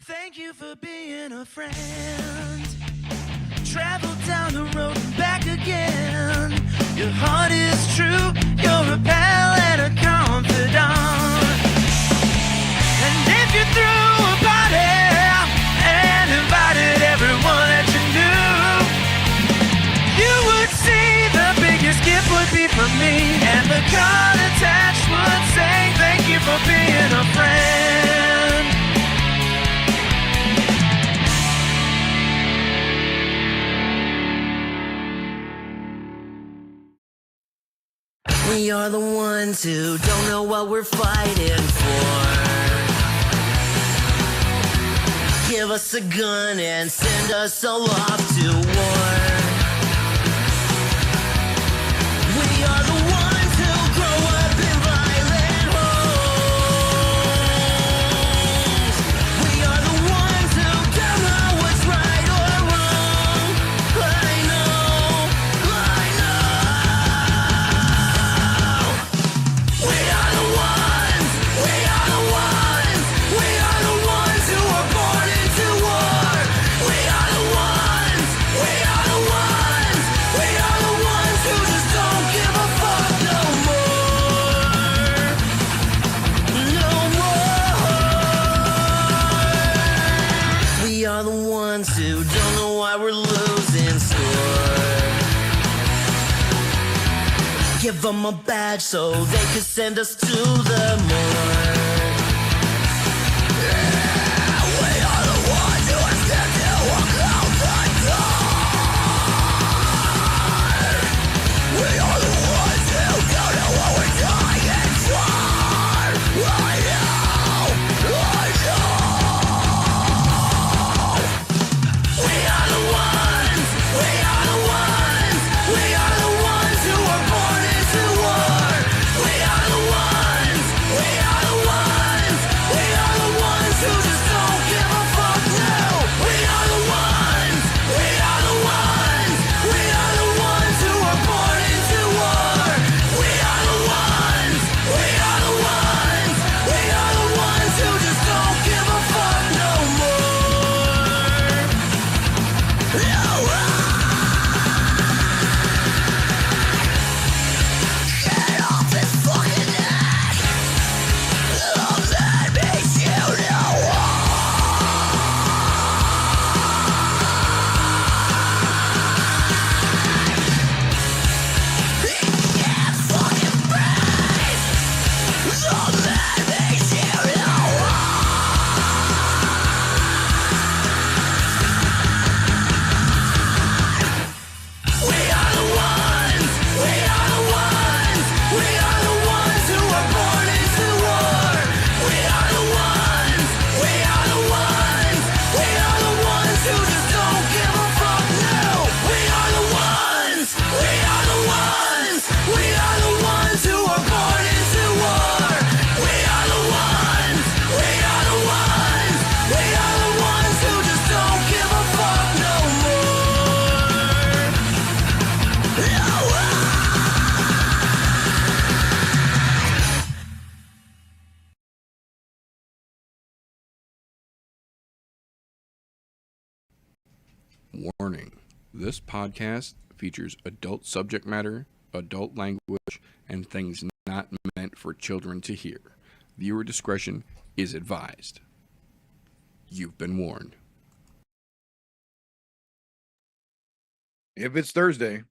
Thank you for being a friend. Travel down the road and back again. Your heart is true, you're a pal and a confidant. And if you threw a party and invited everyone that you knew, you would see the biggest gift would be from me. And the card attached would say, thank you for being a friend. We are the ones who don't know what we're fighting for. Give us a gun and send us all off to war. We are the ones who grow up in violent homes. We are the ones who don't know what's right or wrong. I know. We are the ones who were born into war. We are the ones who just don't give a fuck no more. No more. We are the ones who don't know why we're losing score. Give them a badge so they could send us to the morgue. Yeah, we are the ones who are scared to walk out the door. We are the ones who don't know what we're dying for. I know. We are the ones who are born into war. We are the ones who just don't give a fuck now. We are the ones who are born into war. We are the ones who just don't give a fuck no more. No. Get off his fucking neck. Oh, that makes you know. He can't fucking breathe. Oh, that makes you know. We are the ones who are born into war. We are the ones who just don't give a fuck now. We are the ones who are born into war. We are the ones who just don't give a fuck no more. No. Warning: this podcast features adult subject matter, adult language, and things not meant for children to hear. Viewer discretion is advised. You've been warned. If it's Thursday,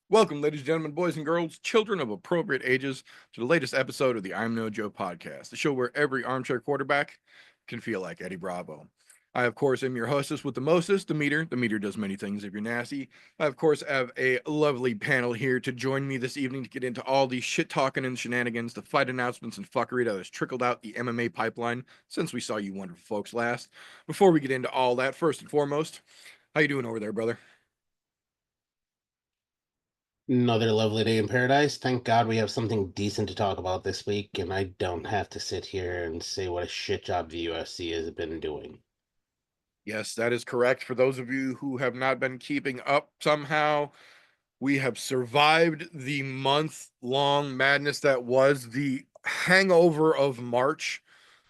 welcome, ladies and gentlemen, boys and girls, children of appropriate ages, to the latest episode of the I'm No Joe podcast, the show where every armchair quarterback can feel like Eddie Bravo. I, of course, am your hostess with the mostest, the meter. The meter does many things if you're nasty. I, of course, have a lovely panel here to join me this evening to get into all the shit-talking and shenanigans, the fight announcements and fuckery that has trickled out the MMA pipeline since we saw you wonderful folks last. Before we get into all that, first and foremost, how you doing over there, brother? Another lovely day in paradise. Thank God we have something decent to talk about this week, and I don't have to sit here and say what a shit job the UFC has been doing. Yes, that is correct. For those of you who have not been keeping up somehow, we have survived the month-long madness that was the hangover of March.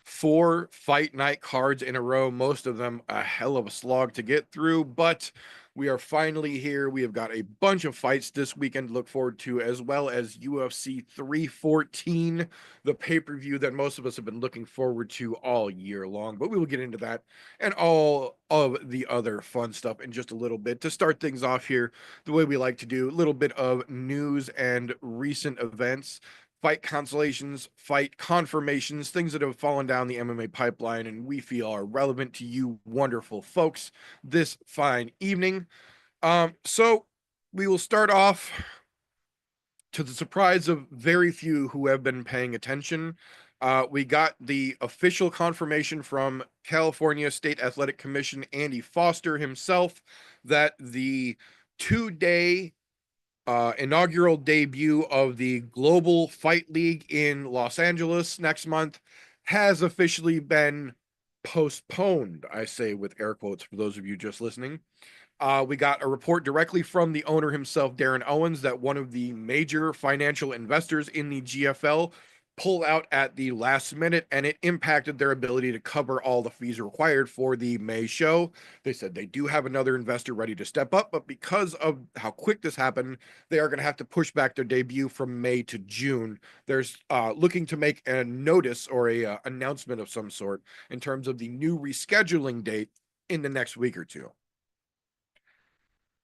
4 fight night cards in a row, most of them a hell of a slog to get through, but we are finally here. We have got a bunch of fights this weekend to look forward to, as well as UFC 314, the pay-per-view that most of us have been looking forward to all year long. But we will get into that and all of the other fun stuff in just a little bit. To start things off here, the way we like to do, a little bit of news and recent events, fight consolations, fight confirmations, things that have fallen down the MMA pipeline and we feel are relevant to you wonderful folks this fine evening. So we will start off, to the surprise of very few who have been paying attention. We got the official confirmation from California State Athletic Commission Andy Foster himself that the 2-day inaugural debut of the Global Fight League in Los Angeles next month has officially been postponed. I say with air quotes for those of you just listening. We got a report directly from the owner himself, Darren Owens, that one of the major financial investors in the GFL pulled out at the last minute, and it impacted their ability to cover all the fees required for the May show. They said they do have another investor ready to step up, but because of how quick this happened, they are going to have to push back their debut from May to June. There's looking to make a notice or a announcement of some sort in terms of the new rescheduling date in the next week or two.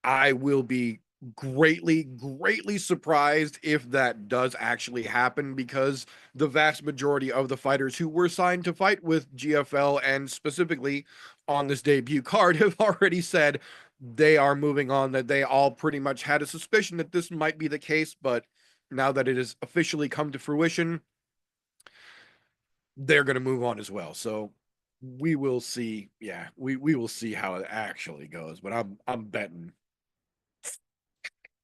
I will be greatly surprised if that does actually happen, because the vast majority of the fighters who were signed to fight with GFL and specifically on this debut card have already said they are moving on, that they all pretty much had a suspicion that this might be the case, but now that it has officially come to fruition, they're going to move on as well. So we will see. Yeah, we will see how it actually goes, but I'm betting.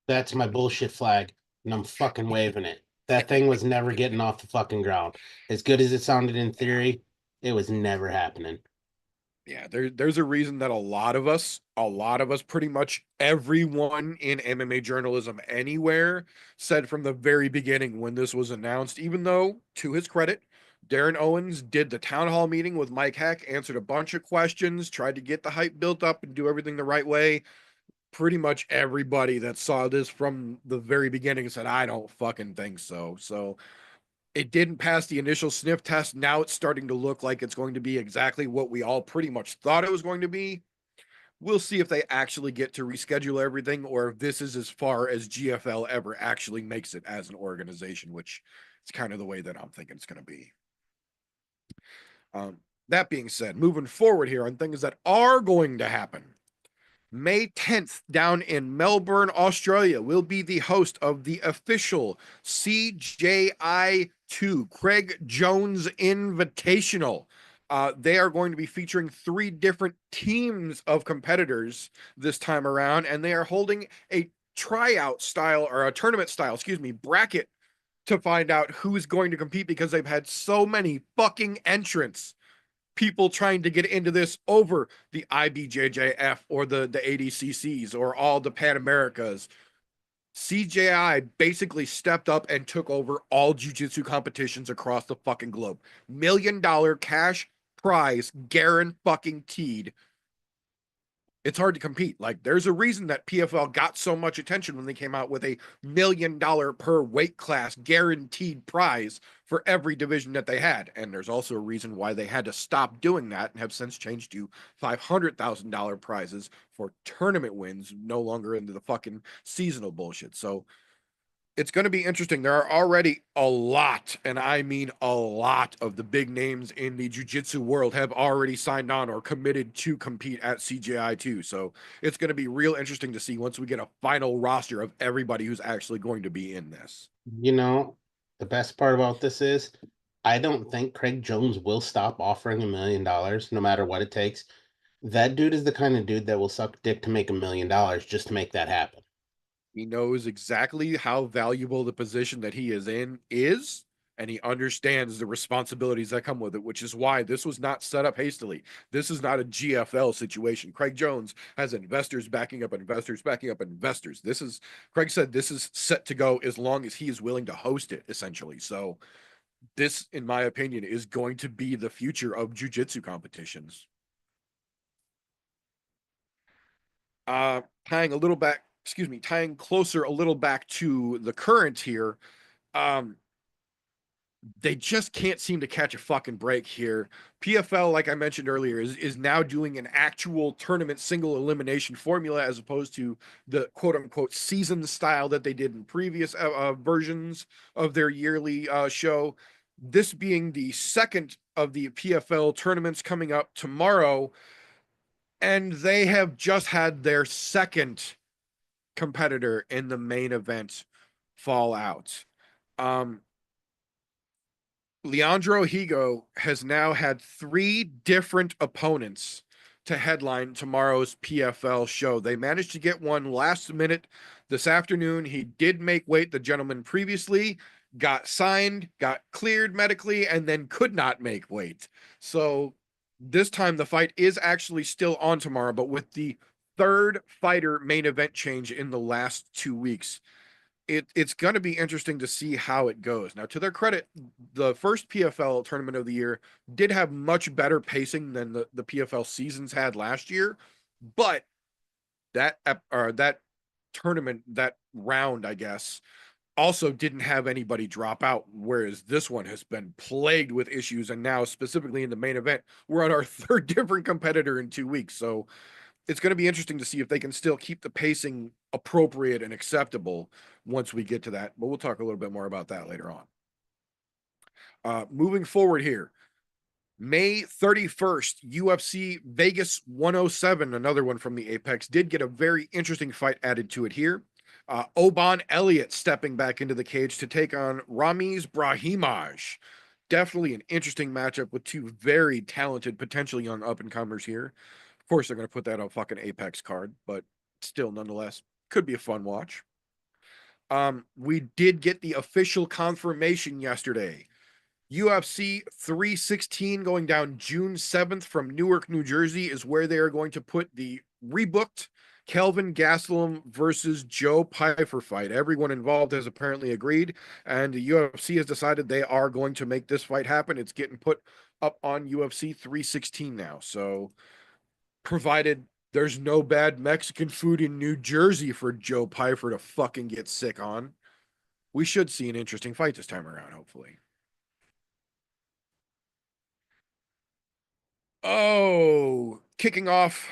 That's my bullshit flag, and I'm fucking waving it. That thing was never getting off the fucking ground. As good as it sounded in theory, it was never happening. Yeah, there's a reason that a lot of us, pretty much everyone in MMA journalism anywhere, said from the very beginning when this was announced, even though, to his credit, Darren Owens did the town hall meeting with Mike Heck, answered a bunch of questions, tried to get the hype built up and do everything the right way. Pretty much everybody that saw this from the very beginning said, I don't fucking think so. So it didn't pass the initial sniff test. Now it's starting to look like it's going to be exactly what we all pretty much thought it was going to be. We'll see if they actually get to reschedule everything, or if this is as far as GFL ever actually makes it as an organization, which is kind of the way that I'm thinking it's going to be. That being said, moving forward here on things that are going to happen. May 10th, down in Melbourne, Australia, will be the host of the official CJI2 Craig Jones Invitational. They are going to be featuring 3 different teams of competitors this time around, and they are holding a tryout style, or a tournament style, bracket to find out who's going to compete, because they've had so many fucking entrants, people trying to get into this over the IBJJF or the ADCCs or all the Pan Americas. CJI basically stepped up and took over all jiu-jitsu competitions across the fucking globe. $1 million cash prize guaranteed. It's hard to compete. Like, there's a reason that PFL got so much attention when they came out with a $1 million per weight class guaranteed prize for every division that they had. And there's also a reason why they had to stop doing that and have since changed to $500,000 prizes for tournament wins, no longer into the fucking seasonal bullshit. So it's going to be interesting. There are already a lot, and I mean a lot, of the big names in the jiu-jitsu world have already signed on or committed to compete at CJI too. So it's going to be real interesting to see once we get a final roster of everybody who's actually going to be in this. You know, the best part about this is I don't think Craig Jones will stop offering $1 million no matter what it takes. That dude is the kind of dude that will suck dick to make $1 million just to make that happen. He knows exactly how valuable the position that he is in is, and he understands the responsibilities that come with it, which is why this was not set up hastily. This is not a GFL situation. Craig Jones has investors backing up investors backing up investors. Craig said this is set to go as long as he is willing to host it, essentially. So this, in my opinion, is going to be the future of jiu-jitsu competitions. Tying closer a little back to the current here. They just can't seem to catch a fucking break here. PFL, like I mentioned earlier, is now doing an actual tournament single elimination formula as opposed to the quote unquote season style that they did in previous versions of their yearly show. This being the second of the PFL tournaments coming up tomorrow, and they have just had their second competitor in the main event fall out. Leandro Higo has now had 3 different opponents to headline tomorrow's PFL show. They managed to get one last minute this afternoon. He did make weight. The gentleman previously got signed, got cleared medically, and then could not make weight. So this time the fight is actually still on tomorrow, but with the third fighter main event change in the last 2 weeks. It's going to be interesting to see how it goes. Now, to their credit, the first PFL tournament of the year did have much better pacing than the PFL seasons had last year, but that tournament, that round, I guess, also didn't have anybody drop out, whereas this one has been plagued with issues, and now specifically in the main event, we're on our third different competitor in 2 weeks, so it's going to be interesting to see if they can still keep the pacing appropriate and acceptable once we get to that. But we'll talk a little bit more about that later on. Moving forward here, May 31st, UFC Vegas 107, another one from the Apex, did get a very interesting fight added to it here. Oban Elliott stepping back into the cage to take on Ramiz Brahimaj. Definitely an interesting matchup with 2 very talented, potential young up-and-comers here. Of course, they're going to put that on fucking Apex card, but still, nonetheless, could be a fun watch. We did get the official confirmation yesterday. UFC 316 going down June 7th from Newark, New Jersey is where they are going to put the rebooked Kelvin Gastelum versus Joe Pyfer fight. Everyone involved has apparently agreed, and the UFC has decided they are going to make this fight happen. It's getting put up on UFC 316 now. So, provided there's no bad Mexican food in New Jersey for Joe Pyfer to fucking get sick on, we should see an interesting fight this time around, hopefully. Oh, kicking off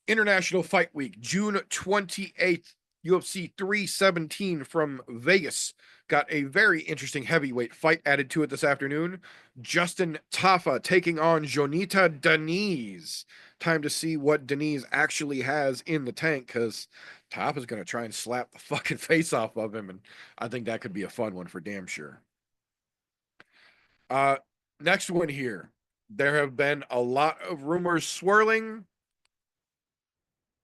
International Fight Week, June 28th, UFC 317 from Vegas got a very interesting heavyweight fight added to it this afternoon. Justin Tafa taking on Jonita Denise. Time to see what Denise actually has in the tank, because Tafa's going to try and slap the fucking face off of him, and I think that could be a fun one for damn sure. Next one here. There have been a lot of rumors swirling.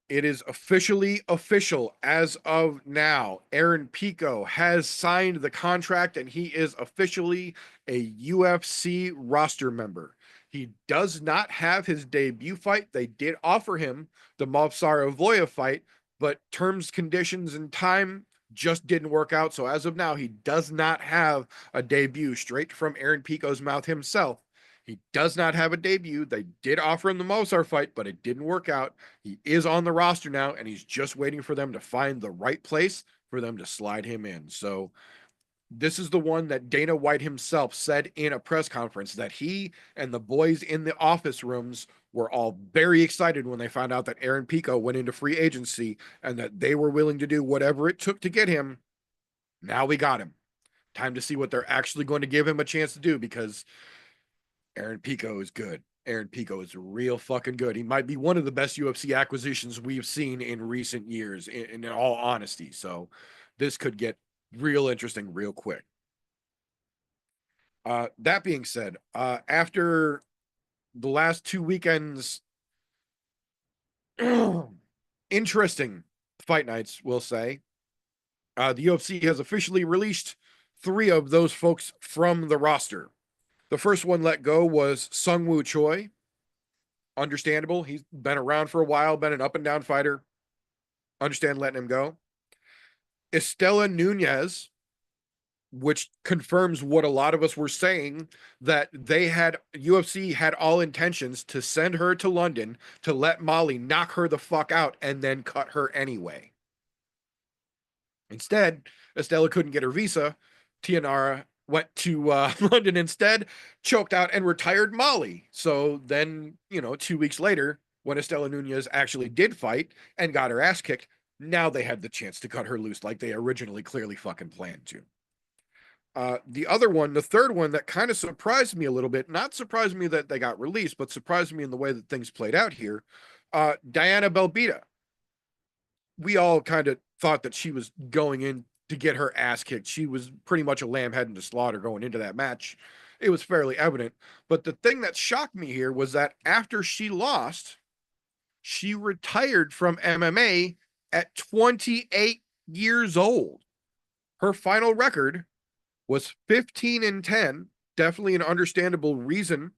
It is officially official as of now. Aaron Pico has signed the contract and he is officially a UFC roster member. He does not have his debut fight. They did offer him the Movsar Avoya fight, but terms, conditions, and time just didn't work out. So as of now, he does not have a debut. Straight from Aaron Pico's mouth himself. He does not have a debut. They did offer him the Mozart fight, but it didn't work out. He is on the roster now, and he's just waiting for them to find the right place for them to slide him in. So this is the one that Dana White himself said in a press conference that he and the boys in the office rooms were all very excited when they found out that Aaron Pico went into free agency and that they were willing to do whatever it took to get him. Now we got him. Time to see what they're actually going to give him a chance to do, because Aaron Pico is good. Aaron Pico is real fucking good. He might be one of the best UFC acquisitions we've seen in recent years, in all honesty. So this could get real interesting real quick. That being said, after the last 2 weekends, interesting fight nights, we'll say, the UFC has officially released three of those folks from the roster. The first one let go was Sung-Woo Choi. Understandable. He's been around for a while, been an up and down fighter. Understand letting him go. Estela Nunez, which confirms what a lot of us were saying, that UFC had all intentions to send her to London to let Molly knock her the fuck out and then cut her anyway. Instead, Estela couldn't get her visa. Tianara went to London instead, choked out and retired Molly. So then, 2 weeks later, when Estela Nunez actually did fight and got her ass kicked, now they had the chance to cut her loose like they originally clearly fucking planned to. The third one that kind of surprised me a little bit, not surprised me that they got released, but surprised me in the way that things played out here. Diana Belbita. We all kind of thought that she was going in to get her ass kicked. She was pretty much a lamb heading to slaughter going into that match. It was fairly evident. But the thing that shocked me here was that after she lost, she retired from MMA at 28 years old. Her final record was 15-10, definitely an understandable reason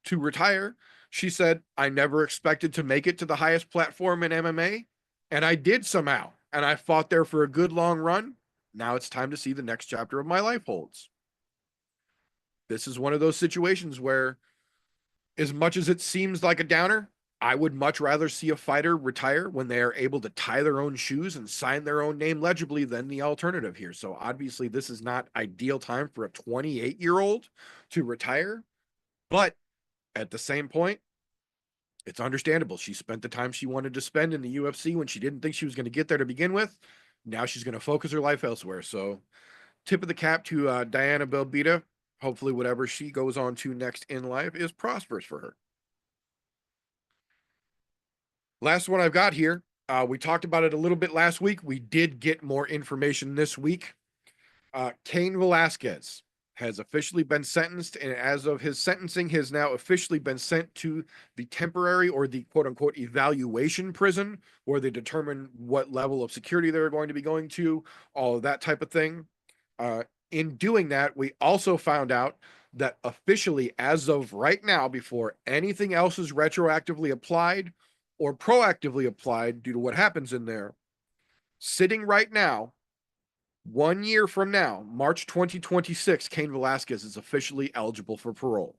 to retire. She said, I never expected to make it to the highest platform in MMA, and I did somehow, and I fought there for a good long run. Now it's time to see the next chapter of my life holds. This is one of those situations where, as much as it seems like a downer, I would much rather see a fighter retire when they are able to tie their own shoes and sign their own name legibly than the alternative here. So obviously this is not ideal time for a 28-year-old to retire, but at the same point, it's understandable. She spent the time she wanted to spend in the UFC when she didn't think she was going to get there to begin with. Now she's going to focus her life elsewhere. So tip of the cap to Diana Belbita. Hopefully whatever she goes on to next in life is prosperous for her. Last one I've got here. We talked about it a little bit last week. We did get more information this week. Cain Velasquez has officially been sentenced, and as of his sentencing, has now officially been sent to the temporary or the quote-unquote evaluation prison, where they determine what level of security they're going to be going to, all of that type of thing. In doing that, we also found out that officially, as of right now, before anything else is retroactively applied or proactively applied due to what happens in there, sitting right now, 1 year from now, March 2026, Cain Velasquez is officially eligible for parole.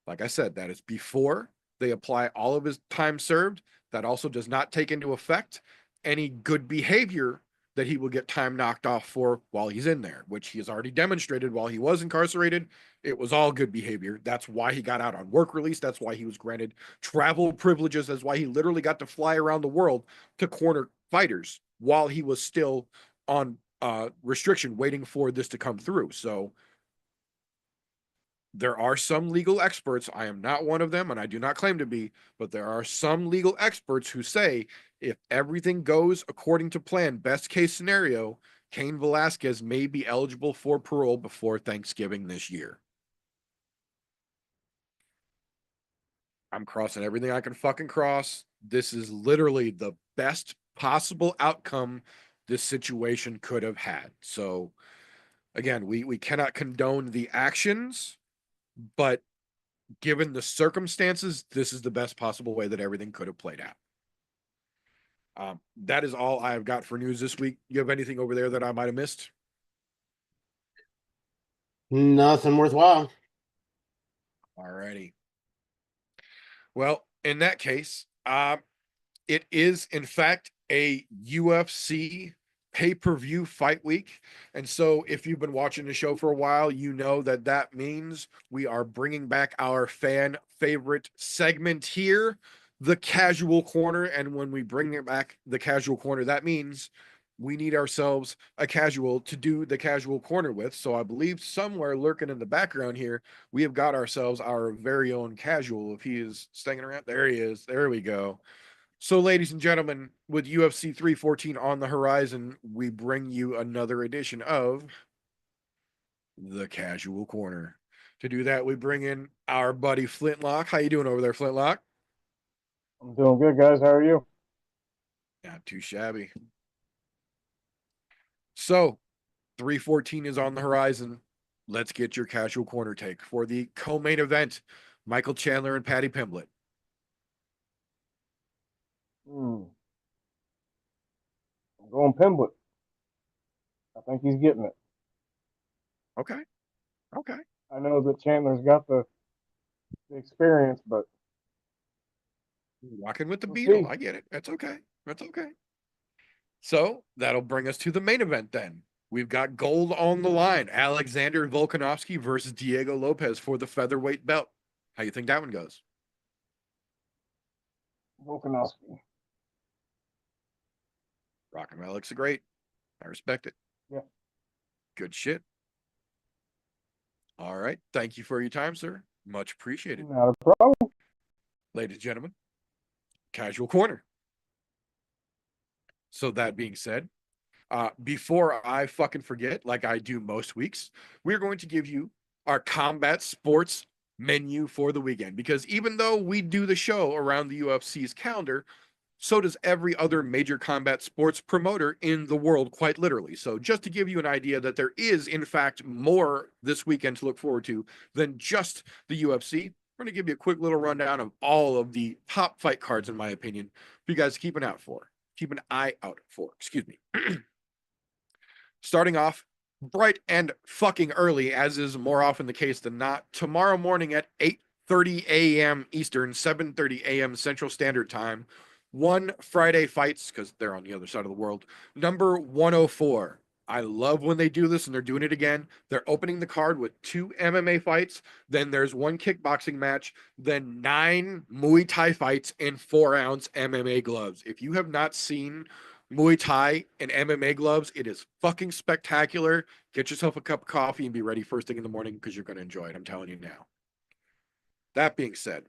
Like I said, that is before they apply all of his time served. That also does not take into effect any good behavior that he will get time knocked off for while he's in there, which he has already demonstrated while he was incarcerated. It was all good behavior. That's why he got out on work release. That's why he was granted travel privileges. That's why he literally got to fly around the world to corner fighters while he was still on restriction waiting for this to come through. So there are some legal experts, I am not one of them, and I do not claim to be, but there are some legal experts who say if everything goes according to plan, best case scenario, Cain Velasquez may be eligible for parole before Thanksgiving this year. I'm crossing everything I can fucking cross. This is literally the best possible outcome this situation could have had. So again, we cannot condone the actions, but given the circumstances, this is the best possible way that everything could have played out. That is all I've got for news this week. You have anything over there that I might have missed? Nothing worthwhile. Alrighty. Well, in that case, it is in fact a UFC pay-per-view fight week. And so if you've been watching the show for a while, you know that that means we are bringing back our fan favorite segment here, the casual corner. And when we bring it back, the casual corner, that means we need ourselves a casual to do the casual corner with. So I believe somewhere lurking in the background here, we have got ourselves our very own casual. If he is staying around, there he is. There we go. So, ladies and gentlemen, with UFC 314 on the horizon, we bring you another edition of the Casual Corner. To do that, we bring in our buddy Flintlock. How you doing over there, Flintlock? I'm doing good, guys. How are you? Not too shabby. So, 314 is on the horizon. Let's get your casual corner take for the co-main event. Michael Chandler and Patty Pimblett. I'm going Pimblett. I think he's getting it. Okay. Okay. I know that Chandler's got the experience, but Rocking with the we'll Beetle. see. I get it. That's okay. That's okay. So that'll bring us to the main event then. We've got gold on the line. Alexander Volkanovski versus Diego Lopez for the featherweight belt. How you think that one goes? Volkanovski. Rockin' Alex are great. I respect it. Yeah. Good shit. All right. Thank you for your time, sir. Much appreciated. Not a problem. Ladies and gentlemen, casual corner. So that being said, before I fucking forget, like I do most weeks, we're going to give you our combat sports menu for the weekend. Because even though we do the show around the UFC's calendar, so does every other major combat sports promoter in the world, quite literally. So just to give you an idea that there is, in fact, more this weekend to look forward to than just the UFC, we're going to give you a quick little rundown of all of the top fight cards, in my opinion, for you guys to keep an eye out for, excuse me. Starting off bright and fucking early, as is more often the case than not, tomorrow morning at 8:30 a.m. Eastern, 7:30 a.m. Central Standard Time, One Friday Fights, because they're on the other side of the world, number 104. I love when they do this, and they're doing it again. They're opening the card with 2 MMA fights, then there's 1 kickboxing match, then 9 Muay Thai fights, and 4-ounce MMA gloves. If you have not seen Muay Thai and MMA gloves, it is fucking spectacular. Get yourself a cup of coffee and be ready first thing in the morning because you're going to enjoy it. I'm telling you now. That being said,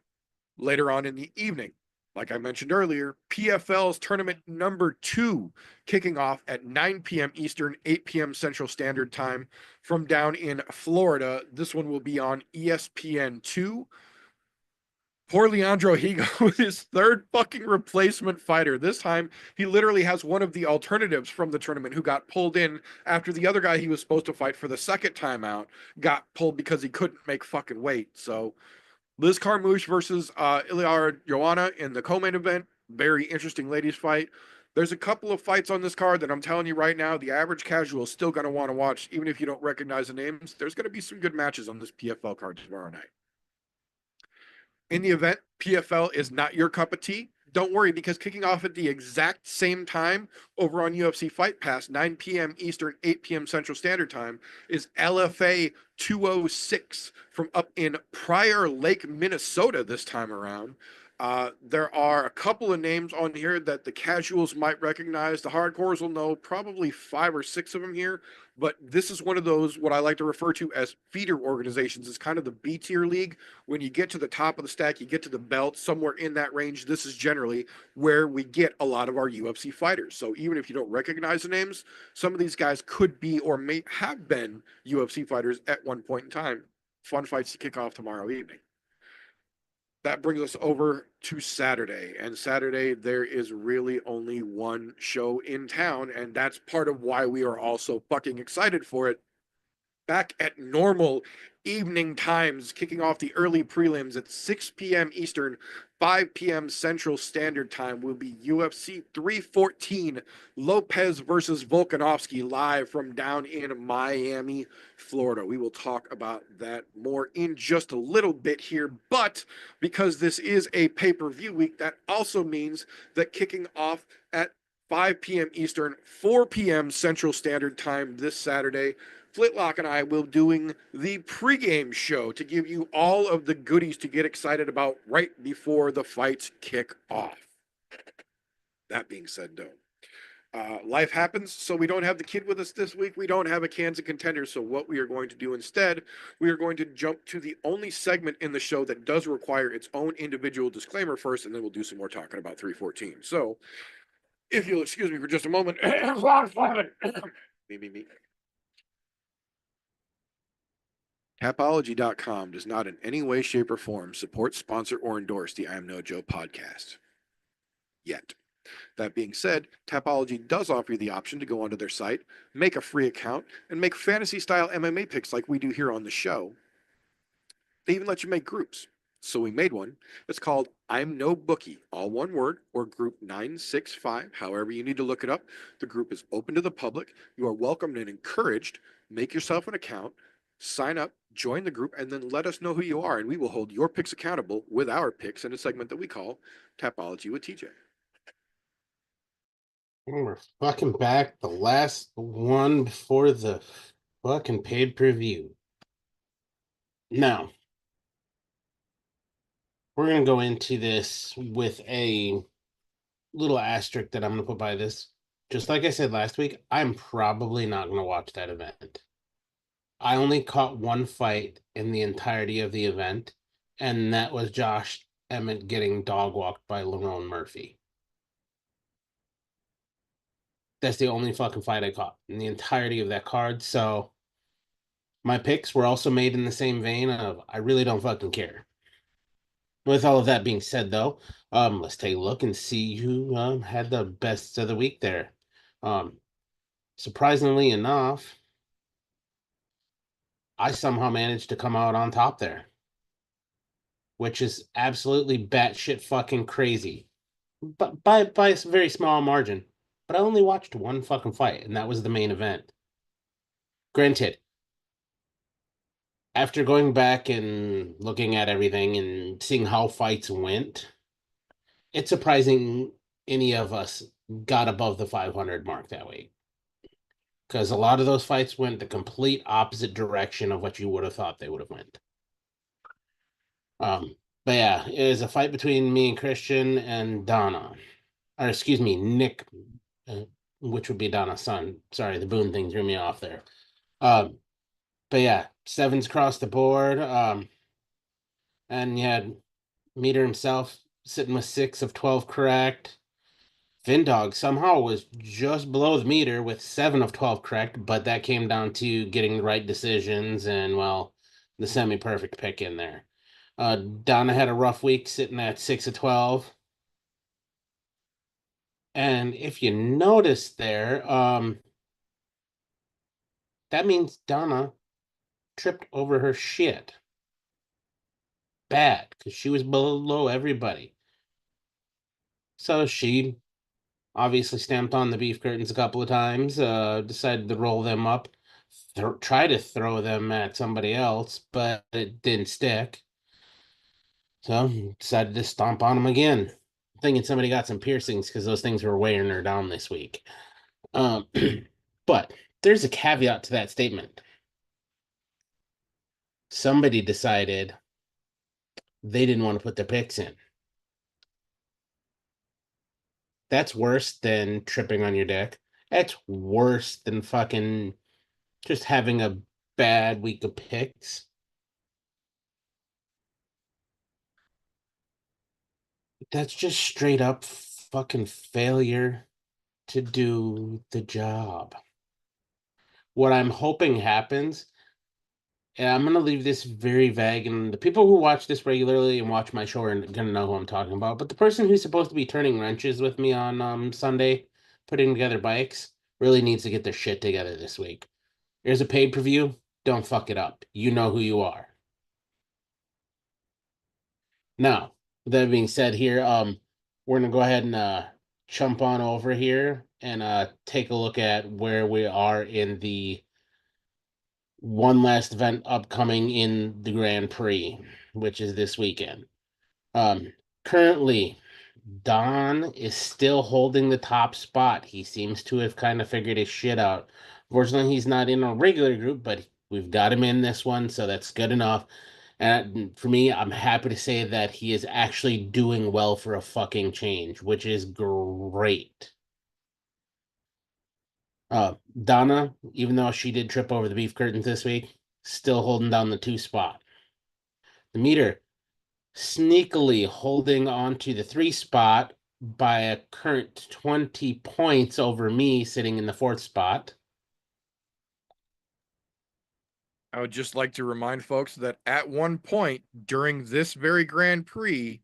later on in the evening, like I mentioned earlier, PFL's tournament number 2 kicking off at 9 p.m. Eastern, 8 p.m. Central Standard Time from down in Florida. This one will be on ESPN2. Poor Leandro Higo, his third fucking replacement fighter. This time, he literally has one of the alternatives from the tournament who got pulled in after the other guy he was supposed to fight for the second time out got pulled because he couldn't make fucking weight. So, Liz Carmouche versus Ilyar Joanna in the co-main event. Very interesting ladies fight. There's a couple of fights on this card that I'm telling you right now, the average casual is still going to want to watch, even if you don't recognize the names. There's going to be some good matches on this PFL card tomorrow night. In the event PFL is not your cup of tea, don't worry, because kicking off at the exact same time over on UFC Fight Pass, 9 p.m. Eastern, 8 p.m. Central Standard Time, is LFA 206 from up in Prior Lake, Minnesota this time around. There are a couple of names on here that the casuals might recognize. The hardcores will know probably 5 or 6 of them here, but this is one of those, what I like to refer to as feeder organizations. It's kind of the B tier league. When you get to the top of the stack, you get to the belt, somewhere in that range. This is generally where we get a lot of our UFC fighters. So even if you don't recognize the names, some of these guys could be or may have been UFC fighters at one point in time. Fun fights to kick off tomorrow evening. That brings us over to Saturday. And Saturday, there is really only one show in town. And that's part of why we are all so fucking excited for it. Back at normal evening times, kicking off the early prelims at 6 p.m. Eastern, 5 p.m. Central Standard Time will be UFC 314, Lopez versus Volkanovski, live from down in Miami, Florida. We will talk about that more in just a little bit here, but because this is a pay-per-view week, that also means that kicking off at 5 p.m. Eastern, 4 p.m. Central Standard Time this Saturday, Flitlock and I will be doing the pregame show to give you all of the goodies to get excited about right before the fights kick off. That being said, though, life happens, so we don't have the kid with us this week. We don't have a cans of contenders, so what we are going to do instead, we are going to jump to the only segment in the show that does require its own individual disclaimer first, and then we'll do some more talking about 314. So, if you'll excuse me for just a moment. me. Tapology.com does not in any way, shape, or form support, sponsor, or endorse the I Am No Joe podcast. Yet. That being said, Tapology does offer you the option to go onto their site, make a free account, and make fantasy-style MMA picks like we do here on the show. They even let you make groups. So we made one. It's called ImNoBookie, all one word, or Group 965, however you need to look it up. The group is open to the public. You are welcomed and encouraged. Make yourself an account, sign up, join the group, and then let us know who you are, and we will hold your picks accountable with our picks in a segment that we call Tapology with TJ. We're fucking back. The last one before the fucking paid per view. Now, we're going to go into this with a little asterisk that I'm going to put by this. Just like I said last week, I'm probably not going to watch that event. I only caught one fight in the entirety of the event, and that was Josh Emmett getting dog walked by Lerone Murphy. That's the only fucking fight I caught in the entirety of that card. So my picks were also made in the same vein of I really don't fucking care. With all of that being said, though, let's take a look and see who had the best of the week there. Surprisingly enough, I somehow managed to come out on top there, which is absolutely batshit fucking crazy, but by a very small margin. But I only watched one fucking fight, and that was the main event. Granted, after going back and looking at everything and seeing how fights went, it's surprising any of us got above the 500 mark that week. Because a lot of those fights went the complete opposite direction of what you would have thought they would have went. But yeah, it was a fight between me and Christian and Donna. Or excuse me, Nick, which would be Donna's son. Sorry, the Boone thing threw me off there. But yeah, sevens across the board. And you had Meter himself sitting with 6 of 12 correct. Vindog somehow was just below the meter with 7 of 12 correct, but that came down to getting the right decisions and, well, the semi-perfect pick in there. Donna had a rough week sitting at 6 of 12. And if you notice there, that means Donna tripped over her shit. Bad, because she was below everybody. So she obviously stamped on the beef curtains a couple of times, decided to roll them up, try to throw them at somebody else, but it didn't stick. So decided to stomp on them again, thinking somebody got some piercings because those things were weighing her down this week. But there's a caveat to that statement. Somebody decided they didn't want to put their picks in. That's worse than tripping on your dick. That's worse than fucking just having a bad week of picks. That's just straight up fucking failure to do the job. What I'm hoping happens, and I'm going to leave this very vague, and the people who watch this regularly and watch my show are going to know who I'm talking about, but the person who's supposed to be turning wrenches with me on Sunday, putting together bikes, really needs to get their shit together this week. There's a paid per view. Don't fuck it up. You know who you are. Now, with that being said here, we're going to go ahead and jump on over here and take a look at where we are in the one last event upcoming in the Grand Prix, which is this weekend. Currently, Don is still holding the top spot. He seems to have kind of figured his shit out. Fortunately, he's not in a regular group, but we've got him in this one, so that's good enough. And for me, I'm happy to say that he is actually doing well for a fucking change, which is great. Donna, even though she did trip over the beef curtains this week, still holding down the 2 spot. The meter sneakily holding on to the 3 spot by a current 20 points over me sitting in the 4th spot. I would just like to remind folks that at one point during this very Grand Prix,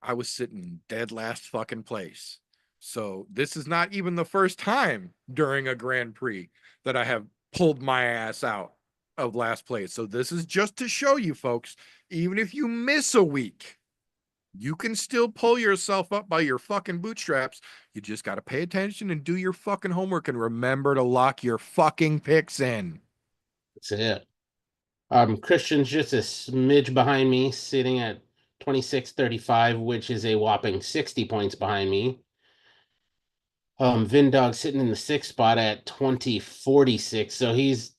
I was sitting dead last fucking place. So this is not even the first time during a Grand Prix that I have pulled my ass out of last place. So this is just to show you folks, even if you miss a week, you can still pull yourself up by your fucking bootstraps. You just got to pay attention and do your fucking homework and remember to lock your fucking picks in. That's it. Christian's just a smidge behind me, sitting at 26.35, which is a whopping 60 points behind me. Vindog sitting in the sixth spot at 20.46, so he's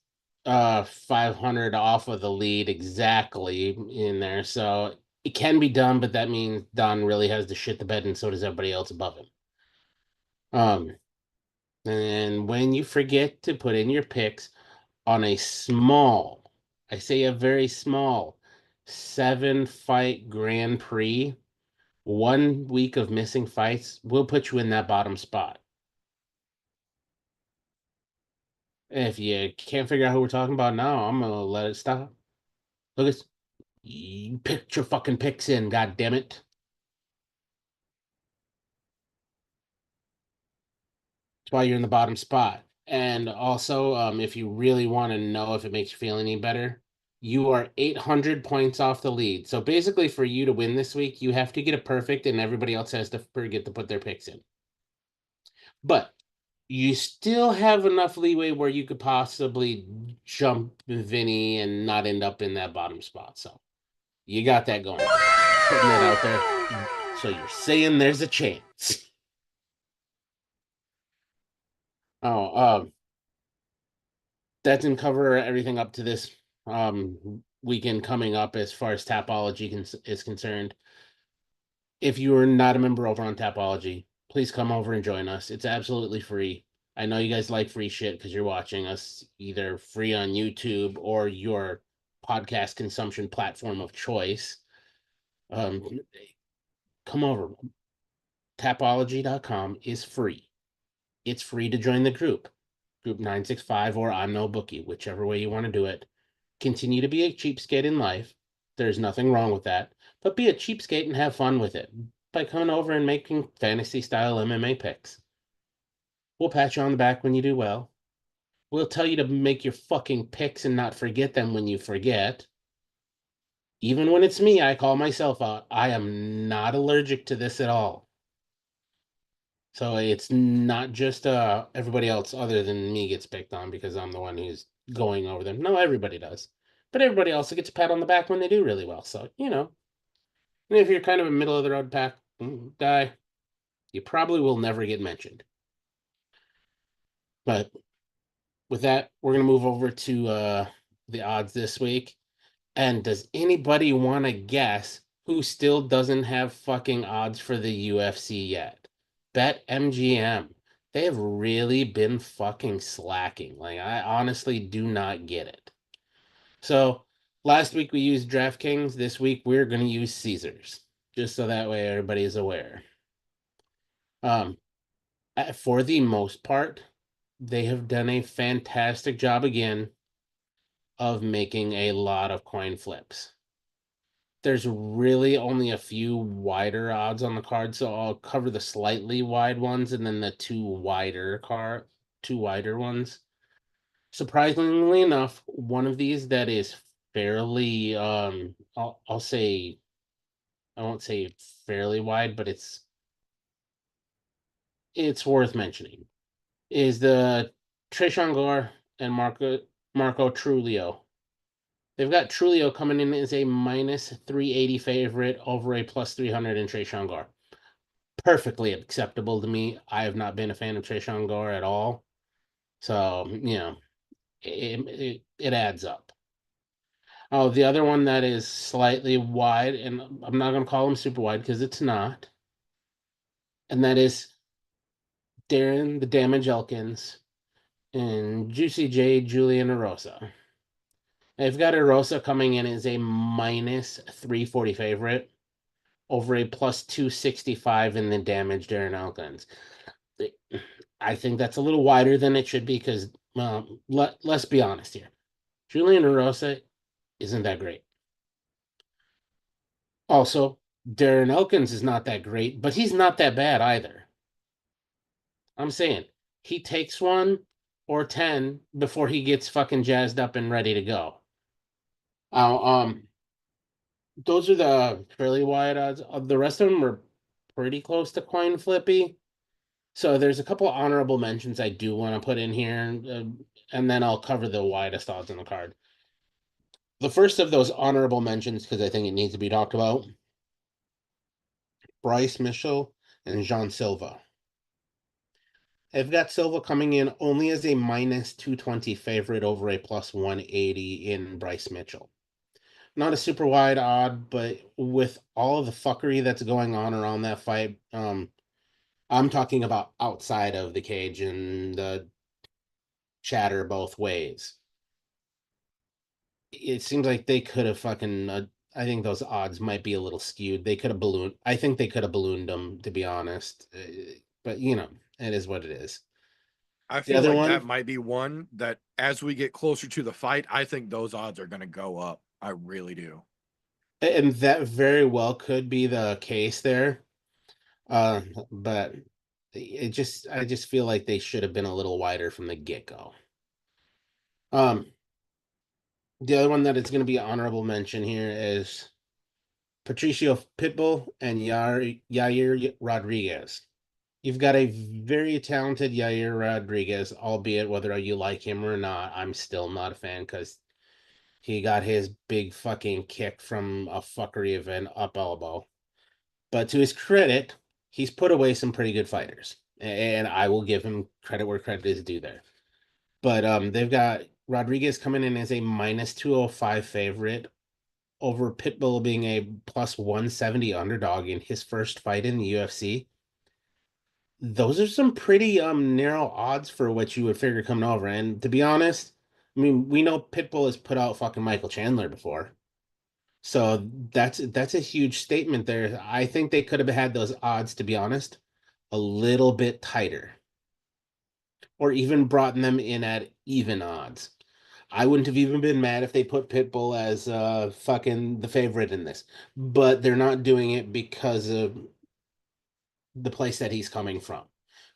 500 off of the lead exactly in there. So it can be done, but that means Don really has to shit the bed, and so does everybody else above him. And when you forget to put in your picks on a small, I say a very small, 7-fight Grand Prix, 1 week of missing fights will put you in that bottom spot. If you can't figure out who we're talking about now, I'm gonna let it stop. Look at you, pick your fucking picks in, god damn it. That's why you're in the bottom spot. And also, if you really want to know if it makes you feel any better, you are 800 points off the lead. So basically, for you to win this week, you have to get a perfect, and everybody else has to forget to put their picks in. But you still have enough leeway where you could possibly jump Vinny and not end up in that bottom spot. So you got that going. Putting that out there. So you're saying there's a chance. Oh, that didn't cover everything up to this weekend coming up as far as Tapology is concerned. If you are not a member over on Tapology, please come over and join us. It's absolutely free. I know you guys like free shit because you're watching us either free on YouTube or your podcast consumption platform of choice. Come over. Tapology.com is free. It's free to join the group. Group 965 or ImNoBookie, whichever way you want to do it. Continue to be a cheapskate in life. There's nothing wrong with that. But be a cheapskate and have fun with it by coming over and making fantasy-style MMA picks. We'll pat you on the back when you do well. We'll tell you to make your fucking picks and not forget them when you forget. Even when it's me, I call myself out. I am not allergic to this at all. So it's not just everybody else other than me gets picked on because I'm the one who's going over them. No, everybody does. But everybody also gets a pat on the back when they do really well. So, you know, and if you're kind of a middle of the road pack guy, you probably will never get mentioned. But with that, we're going to move over to the odds this week. And does anybody want to guess who still doesn't have fucking odds for the UFC yet? Bet MGM. They have really been fucking slacking. Like, I honestly do not get it. So, last week we used DraftKings. This week we're going to use Caesars. Just so that way everybody is aware. For the most part, they have done a fantastic job again of making a lot of coin flips. There's really only a few wider odds on the card, so I'll cover the slightly wide ones and then the two wider ones. Surprisingly enough, one of these that is fairly I'll say, I won't say fairly wide, but it's worth mentioning, is the Trishan Gore and Marco Trulio. They've got Trulio coming in as a minus 380 favorite over a plus 300 in Trishan Gore. Perfectly acceptable to me. I have not been a fan of Trishan Gore at all. So, you know, it adds up. Oh, the other one that is slightly wide, and I'm not going to call him super wide because it's not, and that is Darren the Damage Elkins and Juicy J Julian Erosa. They've got Erosa coming in as a minus 340 favorite over a plus 265 in the Damage Darren Elkins. I think that's a little wider than it should be because, well, let's be honest here. Julian Erosa isn't that great. Also, Darren Elkins is not that great, but he's not that bad either. I'm saying he takes one or 10 before he gets fucking jazzed up and ready to go. Those are the fairly wide odds. The rest of them are pretty close to coin flippy. So there's a couple honorable mentions I do want to put in here, and then I'll cover the widest odds on the card. The first of those honorable mentions, because I think it needs to be talked about, Bryce Mitchell and Jean Silva. I've got Silva coming in only as a minus 220 favorite over a plus 180 in Bryce Mitchell. Not a super wide odd, but with all of the fuckery that's going on around that fight, I'm talking about outside of the cage and the chatter both ways. It seems like they could have fucking. I think those odds might be a little skewed. They could have ballooned. I think they could have ballooned them, to be honest. But you know, it is what it is. I The feel other like one, that might be one that as we get closer to the fight, I think those odds are going to go up. I really do. and that very well could be the case there. But I just feel like they should have been a little wider from the get-go. The other one that is going to be an honorable mention here is Patricio Pitbull and Yair Rodriguez. You've got a very talented Yair Rodriguez, albeit whether you like him or not, I'm still not a fan because he got his big fucking kick from a fuckery event up elbow. But to his credit, he's put away some pretty good fighters, and I will give him credit where credit is due there. But they've got Rodriguez coming in as a minus 205 favorite over Pitbull being a plus 170 underdog in his first fight in the UFC. Those are some pretty narrow odds for what you would figure coming over. And to be honest, I mean, we know Pitbull has put out fucking Michael Chandler before. So that's a huge statement there. I think they could have had those odds, to be honest, a little bit tighter. Or even brought them in at even odds. I wouldn't have even been mad if they put Pitbull as fucking the favorite in this. But they're not doing it because of the place that he's coming from.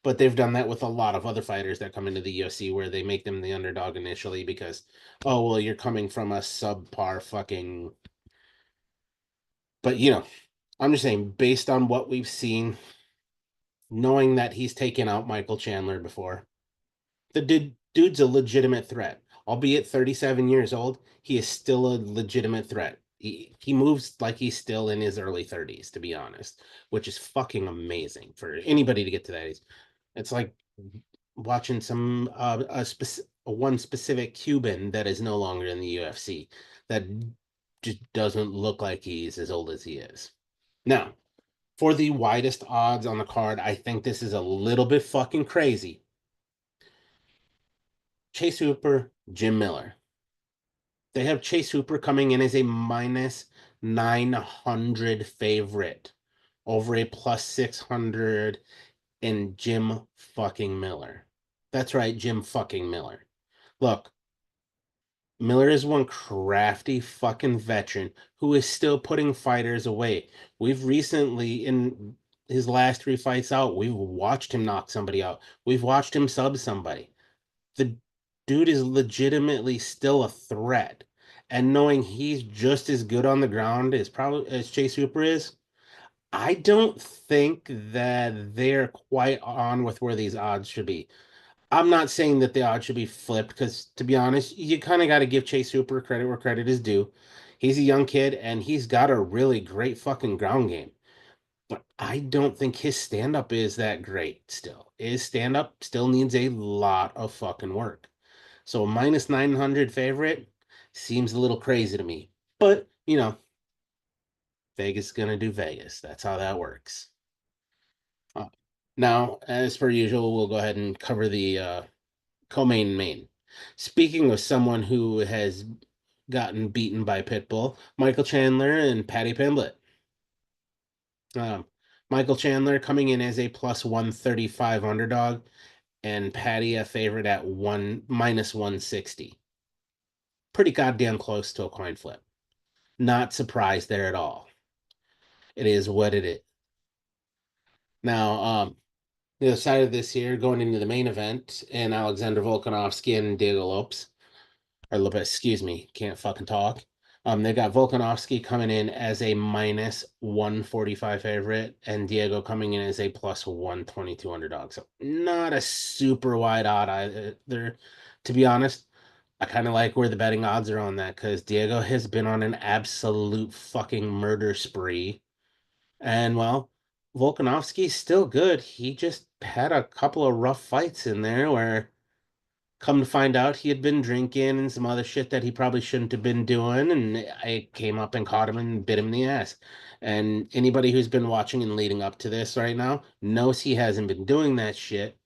But they've done that with a lot of other fighters that come into the UFC where they make them the underdog initially because, oh, well, you're coming from a subpar fucking. But, you know, I'm just saying, based on what we've seen, knowing that he's taken out Michael Chandler before, the dude's a legitimate threat. Albeit 37 years old, he is still a legitimate threat. He moves like he's still in his early 30s, to be honest, which is fucking amazing for anybody to get to that age. It's like watching some one specific Cuban that is no longer in the UFC that just doesn't look like he's as old as he is. Now, for the widest odds on the card, I think this is a little bit fucking crazy. Chase Hooper, Jim Miller. They have Chase Hooper coming in as a minus 900 favorite over a plus 600 in Jim fucking Miller. That's right, Jim fucking Miller. Look, Miller is one crafty fucking veteran who is still putting fighters away. We've recently, in his last 3 fights out, we've watched him knock somebody out. We've watched him sub somebody. The dude is legitimately still a threat. And knowing he's just as good on the ground as probably as Chase Hooper is, I don't think that they're quite on with where these odds should be. I'm not saying that the odds should be flipped because, to be honest, you kind of got to give Chase Hooper credit where credit is due. He's a young kid and he's got a really great fucking ground game. But I don't think his stand up is that great still. His stand up still needs a lot of fucking work. So a minus 900 favorite seems a little crazy to me. But, you know, Vegas is going to do Vegas. That's how that works. Now, as per usual, we'll go ahead and cover the co-main. Speaking of someone who has gotten beaten by Pitbull, Michael Chandler and Patty Pimblett. Michael Chandler coming in as a plus 135 underdog, and Patty a favorite at minus 160. Pretty goddamn close to a coin flip. Not surprised there at all. It is what it is. Now, the other side of this here, going into the main event, and Alexander Volkanovski and Diego Lopes. Or Lopez, excuse me, can't fucking talk. They got Volkanovski coming in as a minus 145 favorite, and Diego coming in as a plus 122 underdog. So not a super wide odd either. To be honest, I kind of like where the betting odds are on that because Diego has been on an absolute fucking murder spree. And well, Volkanovski's still good. He just had a couple of rough fights in there where come to find out he had been drinking and some other shit that he probably shouldn't have been doing, and I came up and caught him and bit him in the ass. And anybody who's been watching and leading up to this right now knows he hasn't been doing that shit.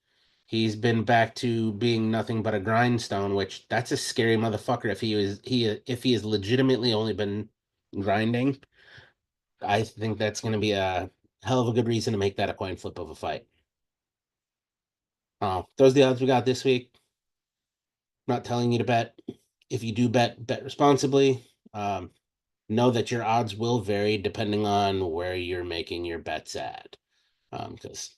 He's been back to being nothing but a grindstone, which that's a scary motherfucker if he has legitimately only been grinding. I think that's gonna be a hell of a good reason to make that a coin flip of a fight. Those are the odds we got this week. Not telling you to bet. If you do bet, bet responsibly. Know that your odds will vary depending on where you're making your bets at. Because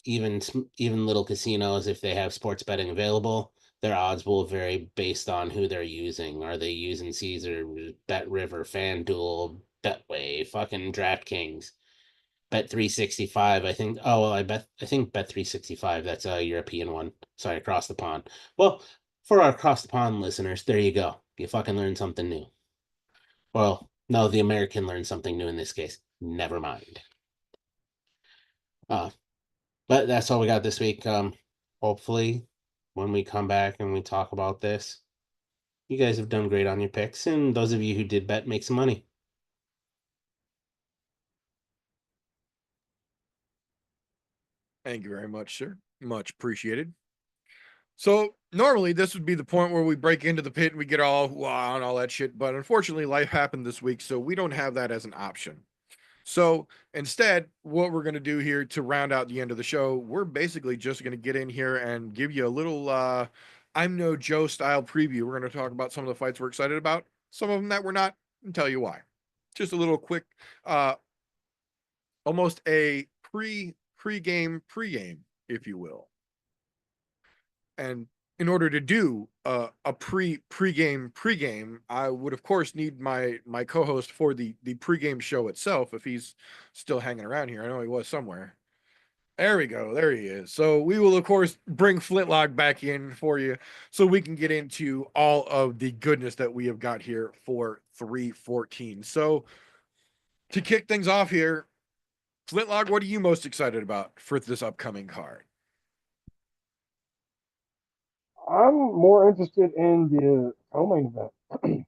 even little casinos, if they have sports betting available, their odds will vary based on who they're using. Are they using Caesar, Bet River, FanDuel, Betway, fucking DraftKings, Bet 365? I think. Oh well, I think Bet 365. That's a European one. Sorry, across the pond. Well, for our across the pond listeners, there you go. You fucking learned something new. Well, no, the American learned something new in this case. Never mind. But that's all we got this week. Hopefully, when we come back and we talk about this, you guys have done great on your picks, and those of you who did bet, make some money. Thank you very much, sir. Much appreciated. So normally this would be the point where we break into the pit and we get all wow and all that shit, but unfortunately life happened this week, so we don't have that as an option. So instead, what we're going to do here to round out the end of the show, we're basically just going to get in here and give you a little I'm No Joe style preview. We're going to talk about some of the fights we're excited about, some of them that we're not, and tell you why. Just a little quick, almost a pre-game, if you will. And in order to do a pre-game, I would of course need my co-host for the pre-game show itself. If he's still hanging around here, I know he was somewhere. There we go. There he is. So we will of course bring Flintlock back in for you, so we can get into all of the goodness that we have got here for 314. So to kick things off here, Flintlock, what are you most excited about for this upcoming card? I'm more interested in the co-main event.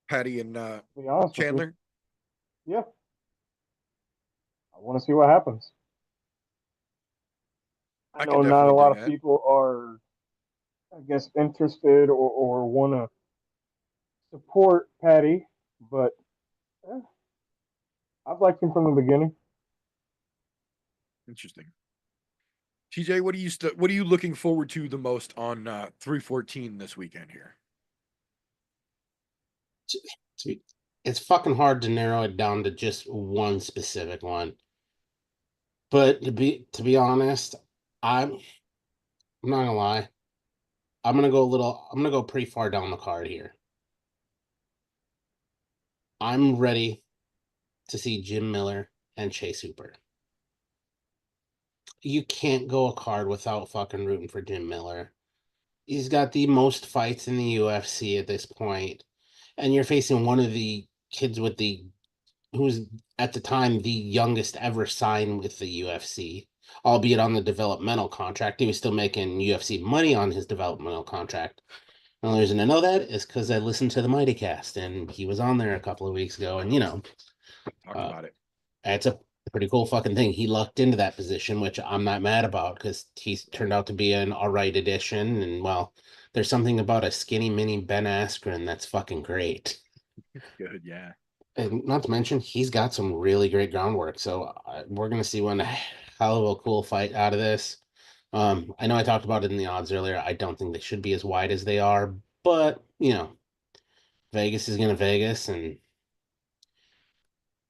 Patty and To be honest with you. Chandler? Yeah. I want to see what happens. I I know can not a definitely lot do of that. people are, I guess, interested or want to support Patty, but I've liked him from the beginning. Interesting. TJ, what are you looking forward to the most on 314 this weekend here? It's fucking hard to narrow it down to just one specific one. But to be honest, I'm not gonna lie. I'm gonna go pretty far down the card here. I'm ready to see Jim Miller and Chase Hooper. You can't go a card without fucking rooting for Jim Miller. He's got the most fights in the UFC at this point, and you're facing one of the kids who's at the time the youngest ever signed with the UFC, albeit on the developmental contract. He was still making UFC money on his developmental contract. The only reason I know that is because I listened to the Mighty Cast, and he was on there a couple of weeks ago, and Talked about it. it's a pretty cool fucking thing. He lucked into that position, which I'm not mad about because he's turned out to be an all right addition. And well, there's something about a skinny mini Ben Askren that's fucking great. Good, yeah. And not to mention, he's got some really great groundwork. So we're gonna see one hell of a cool fight out of this. I know I talked about it in the odds earlier. I don't think they should be as wide as they are, but Vegas is gonna Vegas, and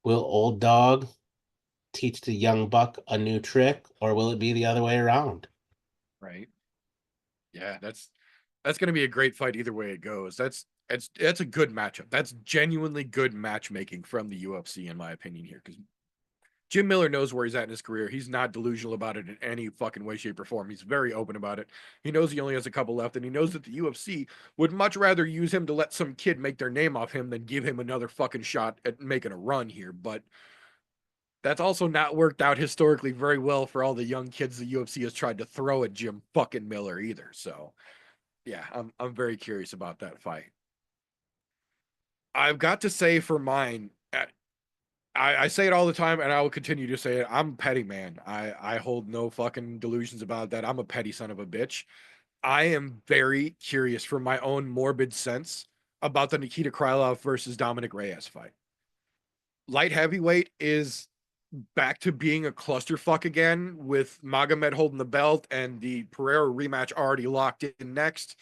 will old dog teach the young buck a new trick, or will it be the other way around? Right. Yeah, that's going to be a great fight either way it goes. That's a good matchup. That's genuinely good matchmaking from the UFC in my opinion here, because Jim Miller knows where he's at in his career. He's not delusional about it in any fucking way, shape, or form. He's very open about it. He knows he only has a couple left, and he knows that the UFC would much rather use him to let some kid make their name off him than give him another fucking shot at making a run here. But that's also not worked out historically very well for all the young kids the UFC has tried to throw at Jim fucking Miller either. So yeah, I'm very curious about that fight. I've got to say for mine, I say it all the time and I will continue to say it. I'm a petty man. I hold no fucking delusions about that. I'm a petty son of a bitch. I am very curious for my own morbid sense about the Nikita Krylov versus Dominic Reyes fight. Light heavyweight is back to being a clusterfuck again with Magomed holding the belt and the Pereira rematch already locked in next.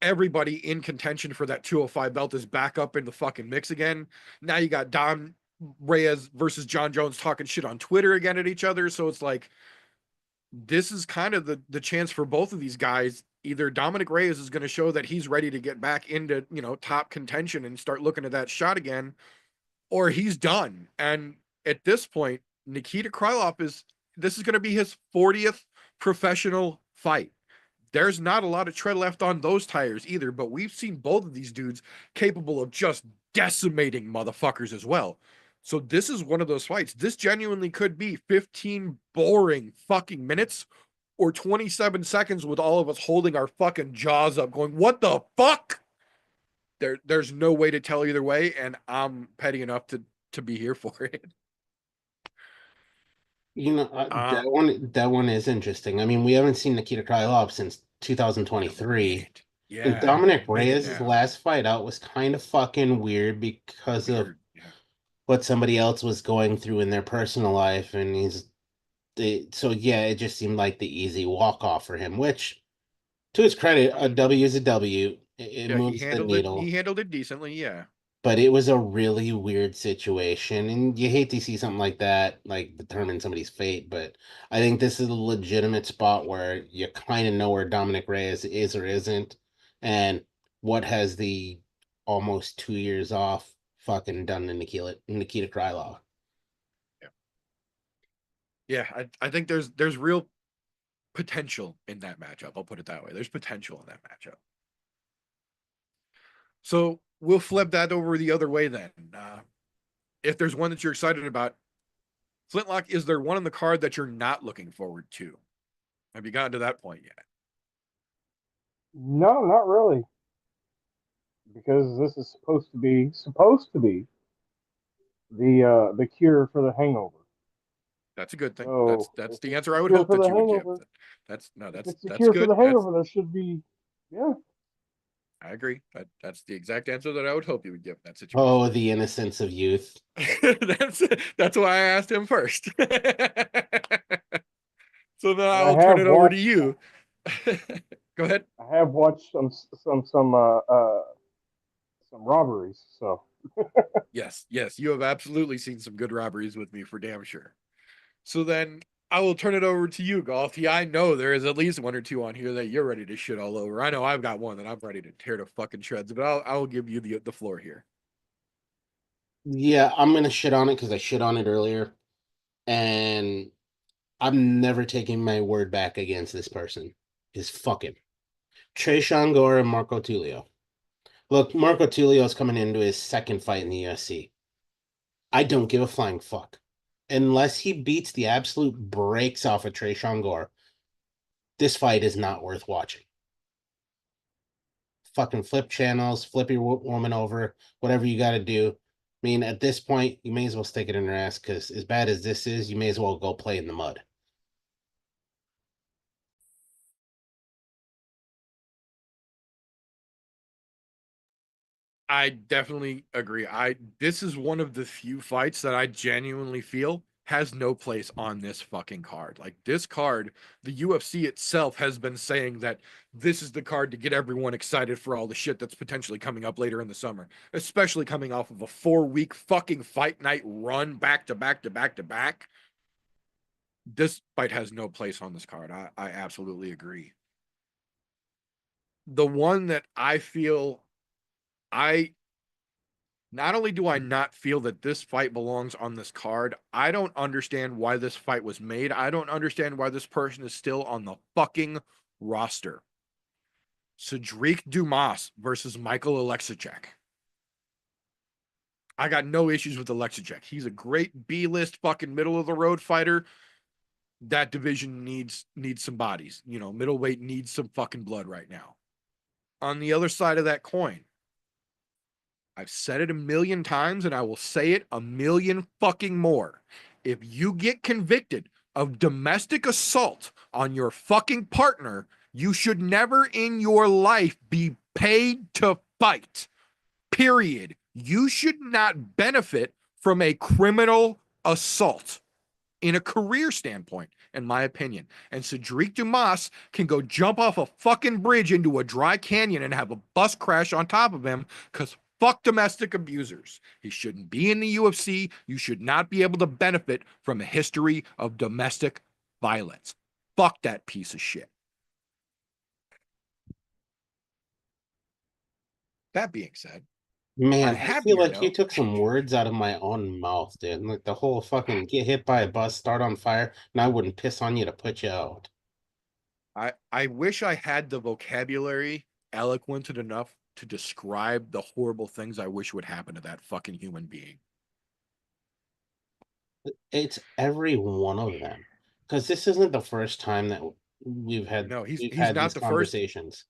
Everybody in contention for that 205 belt is back up in the fucking mix again. Now you got Dom Reyes versus John Jones talking shit on Twitter again at each other. So it's like, this is kind of the chance for both of these guys. Either Dominic Reyes is going to show that he's ready to get back into, top contention and start looking at that shot again, or he's done. And at this point, Nikita Krylov this is going to be his 40th professional fight. There's not a lot of tread left on those tires either, but we've seen both of these dudes capable of just decimating motherfuckers as well. So this is one of those fights. This genuinely could be 15 boring fucking minutes or 27 seconds with all of us holding our fucking jaws up going, what the fuck? There's no way to tell either way, and I'm petty enough to be here for it. That one is interesting. I mean, we haven't seen Nikita Krylov since 2023. Yeah. And Dominic Reyes' last fight out was kind of fucking weird because of what somebody else was going through in their personal life, and it just seemed like the easy walk off for him. Which, to his credit, a W is a W. It moves the needle. He handled it decently, yeah. But it was a really weird situation, and you hate to see something like that, like determine somebody's fate. But I think this is a legitimate spot where you kind of know where Dominic Reyes is or isn't, and what has the almost 2 years off fucking done to Nikita Krylov. Yeah, I think there's real potential in that matchup. I'll put it that way. There's potential in that matchup. So we'll flip that over the other way then. If there's one that you're excited about, Flintlock, is there one on the card that you're not looking forward to? Have you gotten to that point yet? No, not really. Because this is supposed to be the cure for the hangover. That's a good thing. So, that's the answer I would hope that you would give. That's the that's cure good. for the hangover. There should be, yeah. I agree. That's the exact answer that I would hope you would give in that situation. Oh, the innocence of youth. That's why I asked him first. So then I'll turn it over to you. Go ahead. I have watched some robberies, so Yes, you have absolutely seen some good robberies with me for damn sure. So then I will turn it over to you, Golfy. I know there is at least one or two on here that you're ready to shit all over. I know I've got one that I'm ready to tear to fucking shreds, but I will give you the floor here. Yeah, I'm gonna shit on it because I shit on it earlier, and I'm never taking my word back against this person. Is fucking Tresean Gore and Marco Tulio. Look, Marco Tulio's coming into his second fight in the UFC. I don't give a flying fuck. Unless he beats the absolute brakes off of Tresean Gore, this fight is not worth watching. Fucking flip channels, flip your woman over, whatever you got to do. I mean, at this point, you may as well stick it in her ass, because as bad as this is, you may as well go play in the mud. I definitely agree. This is one of the few fights that I genuinely feel has no place on this fucking card. Like, this card, the UFC itself has been saying that this is the card to get everyone excited for all the shit that's potentially coming up later in the summer, especially coming off of a 4-week fucking fight night run back to back to back to back. This fight has no place on this card. I absolutely agree. The one that I feel I not only do I not feel that this fight belongs on this card, I don't understand why this fight was made. I don't understand why this person is still on the fucking roster. Cedric Dumas versus Michael Alexichek. I got no issues with Alexichek. He's a great B-list fucking middle of the road fighter. That division needs some bodies. You know, middleweight needs some fucking blood right now. On the other side of that coin, I've said it a million times and I will say it a million fucking more. If you get convicted of domestic assault on your fucking partner, you should never in your life be paid to fight. Period. You should not benefit from a criminal assault in a career standpoint, in my opinion. And Cedric Dumas can go jump off a fucking bridge into a dry canyon and have a bus crash on top of him because fuck domestic abusers. He shouldn't be in the UFC. You should not be able to benefit from a history of domestic violence. Fuck that piece of shit. That being said, Man, on a I feel happier like you note, took some words out of my own mouth, dude. Like the whole fucking get hit by a bus, start on fire, and I wouldn't piss on you to put you out. I wish I had the vocabulary eloquent enough to describe the horrible things I wish would happen to that fucking human being. It's every one of them. Because this isn't the first time that No, he's we've he's had not these the first, conversations.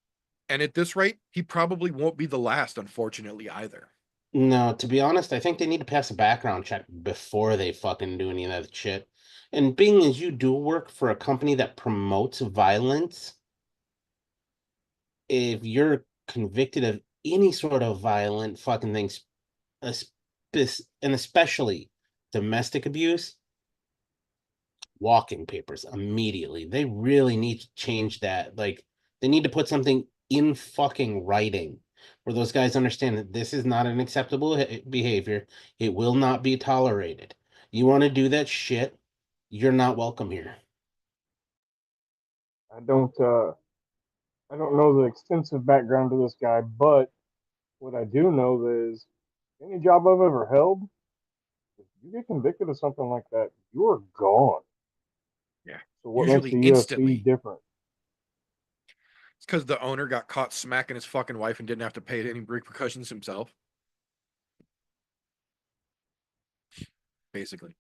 and at this rate, he probably won't be the last, unfortunately, either. No, to be honest, I think they need to pass a background check before they fucking do any of that shit. And being as you do work for a company that promotes violence, if you're convicted of any sort of violent fucking things, and especially domestic abuse, walking papers immediately. They really need to change that. Like, they need to put something in fucking writing where those guys understand that this is not an acceptable behavior. It will not be tolerated. You want to do that shit, you're not welcome here. I don't know the extensive background to this guy, but what I do know is any job I've ever held, if you get convicted of something like that, you're gone. Yeah. So what makes Usually the UFC instantly. different? It's because the owner got caught smacking his fucking wife and didn't have to pay any repercussions himself. Basically.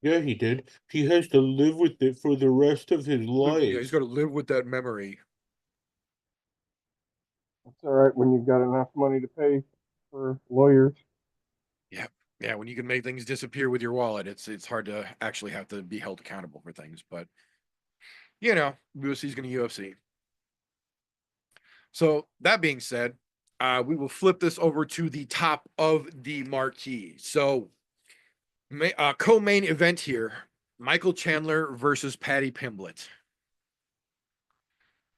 Yeah, he did. He has to live with it for the rest of his Yeah, he's life. got to live with that memory. It's all right when you've got enough money to pay for lawyers. Yeah. Yeah, when you can make things disappear with your wallet, it's hard to actually have to be held accountable for things. But you know, UFC's gonna UFC. So that being said, we will flip this over to the top of the marquee. So co-main event here: Michael Chandler versus Patty Pimblett.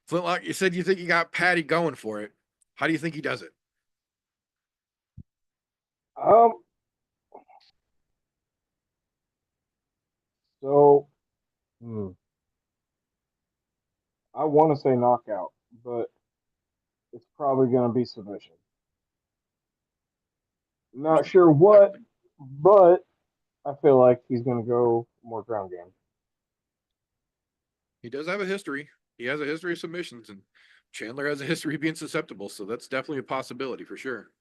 Flintlock, you said you think you got Patty going for it. How do you think he does it? Um, so hmm, I want to say knockout, but it's probably going to be submission. Not sure what, but I feel like he's going to go more ground game. He does have a history. He has a history of submissions, and Chandler has a history of being susceptible. So that's definitely a possibility for sure.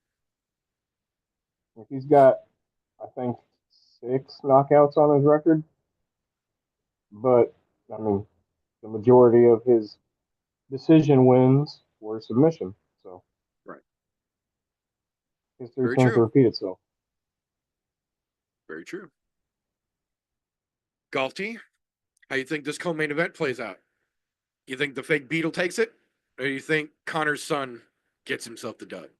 He's got, I think, 6 knockouts on his record, but I mean, the majority of his decision wins were submission. So Right. history Very tends to true. repeat itself. Very true. Galti, how you think this co-main event plays out? You think the fake Beetle takes it, or do you think Connor's son gets himself the dud?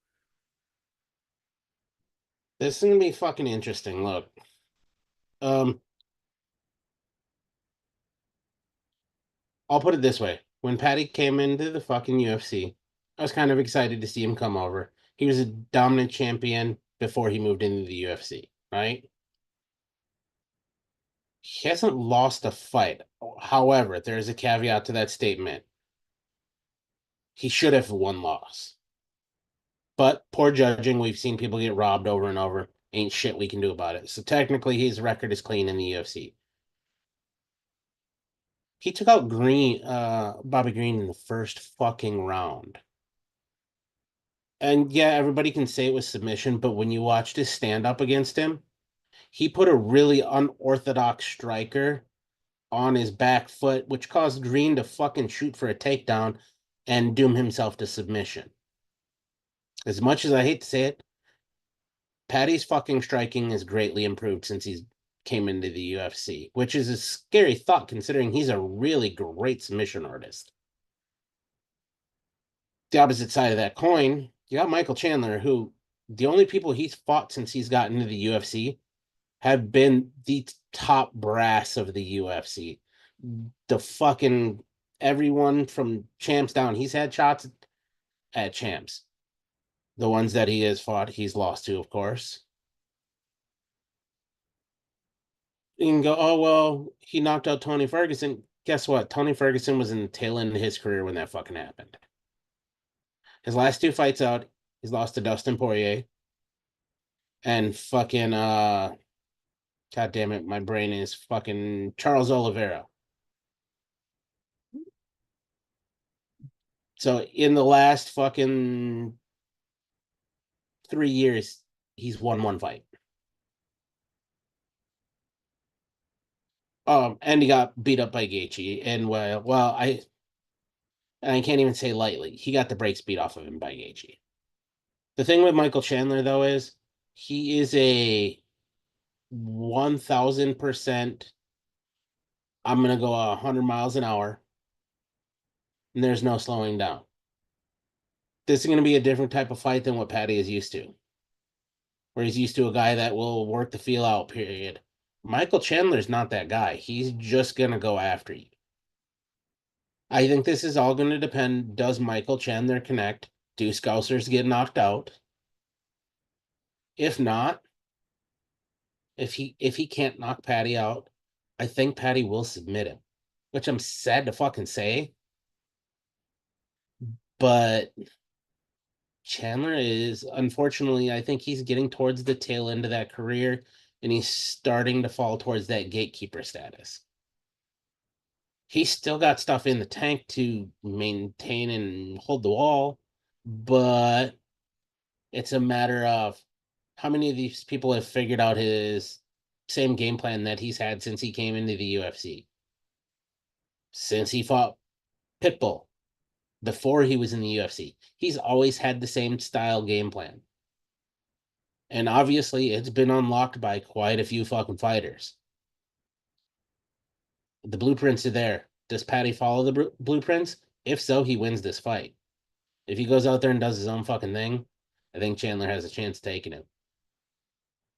This is gonna be fucking interesting. Look, um, I'll put it this way: when Patty came into the fucking UFC, I was kind of excited to see him come over. He was a dominant champion before he moved into the UFC, right? He hasn't lost a fight. However, there is a caveat to that statement. He should have one loss. But poor judging, we've seen people get robbed over and over. Ain't shit we can do about it. So technically, his record is clean in the UFC. He took out Bobby Green in the first fucking round. And yeah, everybody can say it was submission, but when you watched his stand up against him, he put a really unorthodox striker on his back foot, which caused Green to fucking shoot for a takedown and doom himself to submission. As much as I hate to say it, Patty's fucking striking has greatly improved since he's came into the UFC, which is a scary thought considering he's a really great submission artist. The opposite side of that coin, you got Michael Chandler, who the only people he's fought since he's gotten into the UFC have been the top brass of the UFC. The fucking everyone from champs down. He's had shots at champs. The ones that he has fought, he's lost to, of course. You can go, oh, well, he knocked out Tony Ferguson. Guess what? Tony Ferguson was in the tail end of his career when that fucking happened. His last two fights out, he's lost to Dustin Poirier and fucking, God damn it, my brain is fucking Charles Oliveira. So in the last fucking 3 years, he's won one fight. And he got beat up by Gaethje, and I can't even say lightly. He got the brakes beat off of him by Gaethje. The thing with Michael Chandler though is he is a 1000%. I'm gonna go 100 miles an hour, and there's no slowing down. This is gonna be a different type of fight than what Patty is used to, where he's used to a guy that will work the feel out. Period. Michael Chandler's not that guy. He's just gonna go after you. I think this is all going to depend. Does Michael Chandler connect? Do Scousers get knocked out? If not, if he can't knock Patty out, I think Patty will submit him, which I'm sad to fucking say. But Chandler is, unfortunately, I think he's getting towards the tail end of that career, and he's starting to fall towards that gatekeeper status. He's still got stuff in the tank to maintain and hold the wall, but it's a matter of how many of these people have figured out his same game plan that he's had since he came into the UFC. Since he fought Pitbull before he was in the UFC, he's always had the same style game plan. And obviously, it's been unlocked by quite a few fucking fighters. The blueprints are there. Does Patty follow the blueprints? If so, he wins this fight. If he goes out there and does his own fucking thing, I think Chandler has a chance of taking him.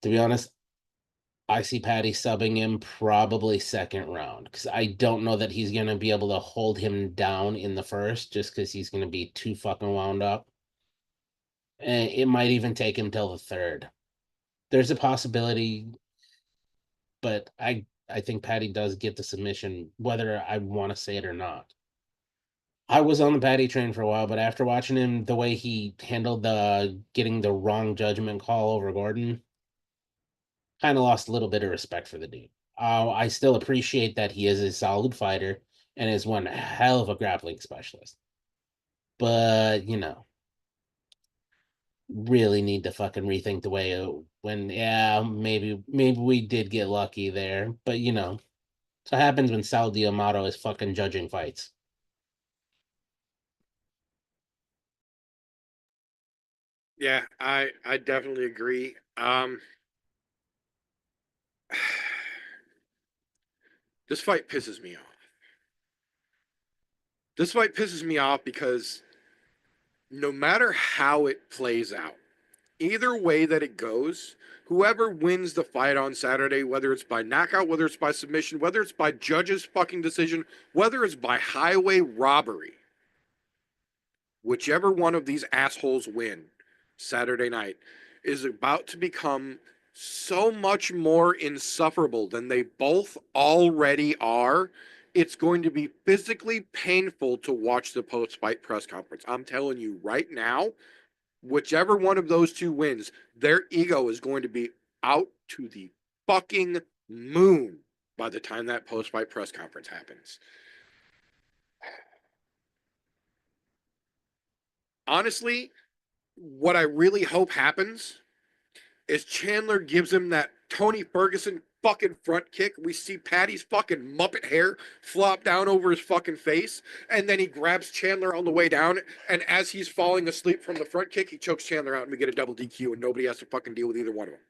To be honest, I see Patty subbing him probably second round because I don't know that he's going to be able to hold him down in the first just because he's going to be too fucking wound up. And it might even take him till the third. There's a possibility, but I think Patty does get the submission, whether I want to say it or not. I was on the Patty train for a while, but after watching him, the way he handled getting the wrong judgment call over Gordon, kind of lost a little bit of respect for the dude. I still appreciate that he is a solid fighter and is one hell of a grappling specialist. But, really need to fucking rethink the way maybe we did get lucky there. But, so happens when Sal D'Amato is fucking judging fights. Yeah, I definitely agree. This fight pisses me off. This fight pisses me off because no matter how it plays out, either way that it goes, whoever wins the fight on Saturday, whether it's by knockout, whether it's by submission, whether it's by judge's fucking decision, whether it's by highway robbery, whichever one of these assholes win Saturday night is about to become so much more insufferable than they both already are. It's going to be physically painful to watch the post-fight press conference. I'm telling you right now, whichever one of those two wins, their ego is going to be out to the fucking moon by the time that post-fight press conference happens. Honestly, what I really hope happens is Chandler gives him that Tony Ferguson fucking front kick. We see Patty's fucking Muppet hair flop down over his fucking face, and then he grabs Chandler on the way down, and as he's falling asleep from the front kick, he chokes Chandler out, and we get a double DQ, and nobody has to fucking deal with either one of them.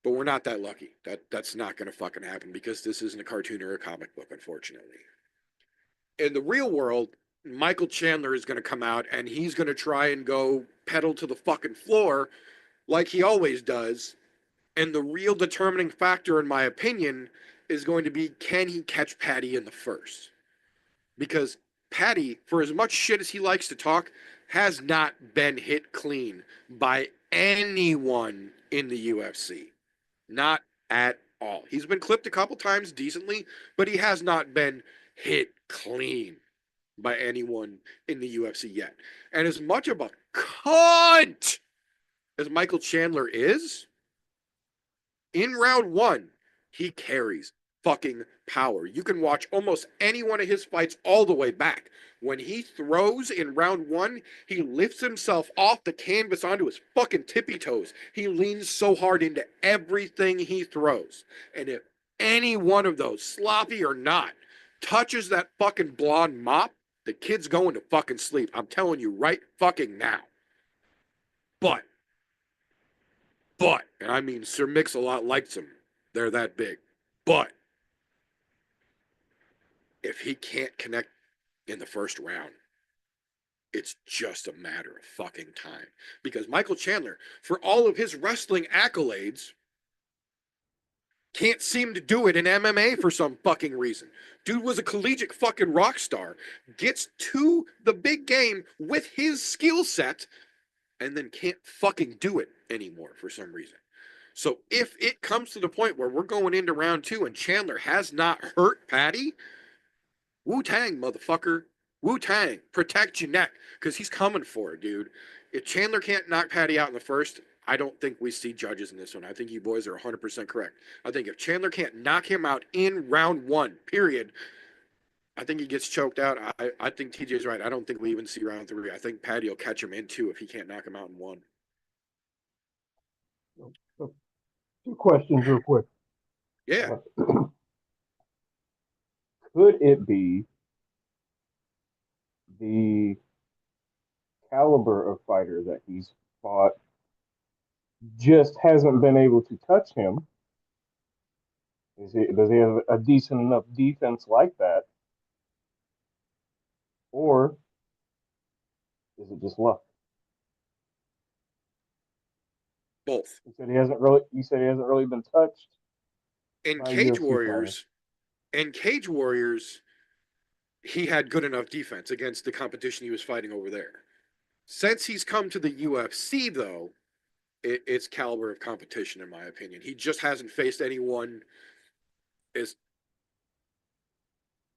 But we're not that lucky. That's not going to fucking happen because this isn't a cartoon or a comic book, unfortunately. In the real world, Michael Chandler is going to come out, and he's going to try and go pedal to the fucking floor like he always does. And the real determining factor, in my opinion, is going to be, can he catch Patty in the first? Because Patty, for as much shit as he likes to talk, has not been hit clean by anyone in the UFC. Not at all. He's been clipped a couple times decently, but he has not been hit clean by anyone in the UFC yet. And as much of a cunt as Michael Chandler is, in round one, he carries fucking power. You can watch almost any one of his fights all the way back. When he throws in round one, he lifts himself off the canvas onto his fucking tippy toes. He leans so hard into everything he throws. And if any one of those, sloppy or not, touches that fucking blonde mop, the kid's going to fucking sleep. I'm telling you right fucking now. But, and I mean Sir Mix-a-Lot likes him. They're that big. But if he can't connect in the first round, it's just a matter of fucking time. Because Michael Chandler, for all of his wrestling accolades, can't seem to do it in MMA for some fucking reason. Dude was a collegiate fucking rock star, gets to the big game with his skill set, and then can't fucking do it anymore for some reason. So if it comes to the point where we're going into round two and Chandler has not hurt Patty, Wu-Tang, motherfucker. Wu-Tang, protect your neck, because he's coming for it, dude. If Chandler can't knock Patty out in the first, I don't think we see judges in this one. I think you boys are 100% correct. I think if Chandler can't knock him out in round one, period, I think he gets choked out. I think TJ's right. I don't think we even see round three. I think Patty will catch him in two if he can't knock him out in one. So, two questions real quick. Yeah. Could it be the caliber of fighter that he's fought just hasn't been able to touch him? Does he have a decent enough defense like that? Or is it just luck? Both. You said he hasn't really been touched. In by Cage UFC Warriors, he had good enough defense against the competition he was fighting over there. Since he's come to the UFC, though, it's caliber of competition, in my opinion. He just hasn't faced anyone as...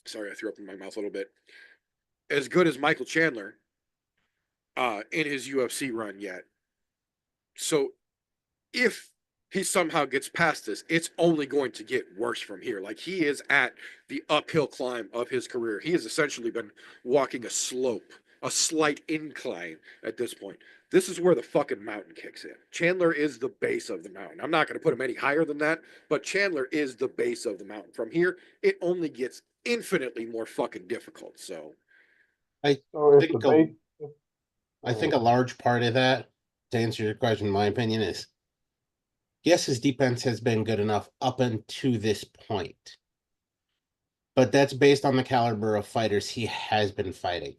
Sorry, I threw up in my mouth a little bit. As good as Michael Chandler in his UFC run yet. So if he somehow gets past this, it's only going to get worse from here. Like, he is at the uphill climb of his career. He has essentially been walking a slope, a slight incline at this point. This is where the fucking mountain kicks in. Chandler is the base of the mountain. I'm not going to put him any higher than that, but Chandler is the base of the mountain. From here, it only gets infinitely more fucking difficult. So I So if think the a, base, I think a large part of that, to answer your question, in my opinion, is yes, his defense has been good enough up until this point. But that's based on the caliber of fighters he has been fighting.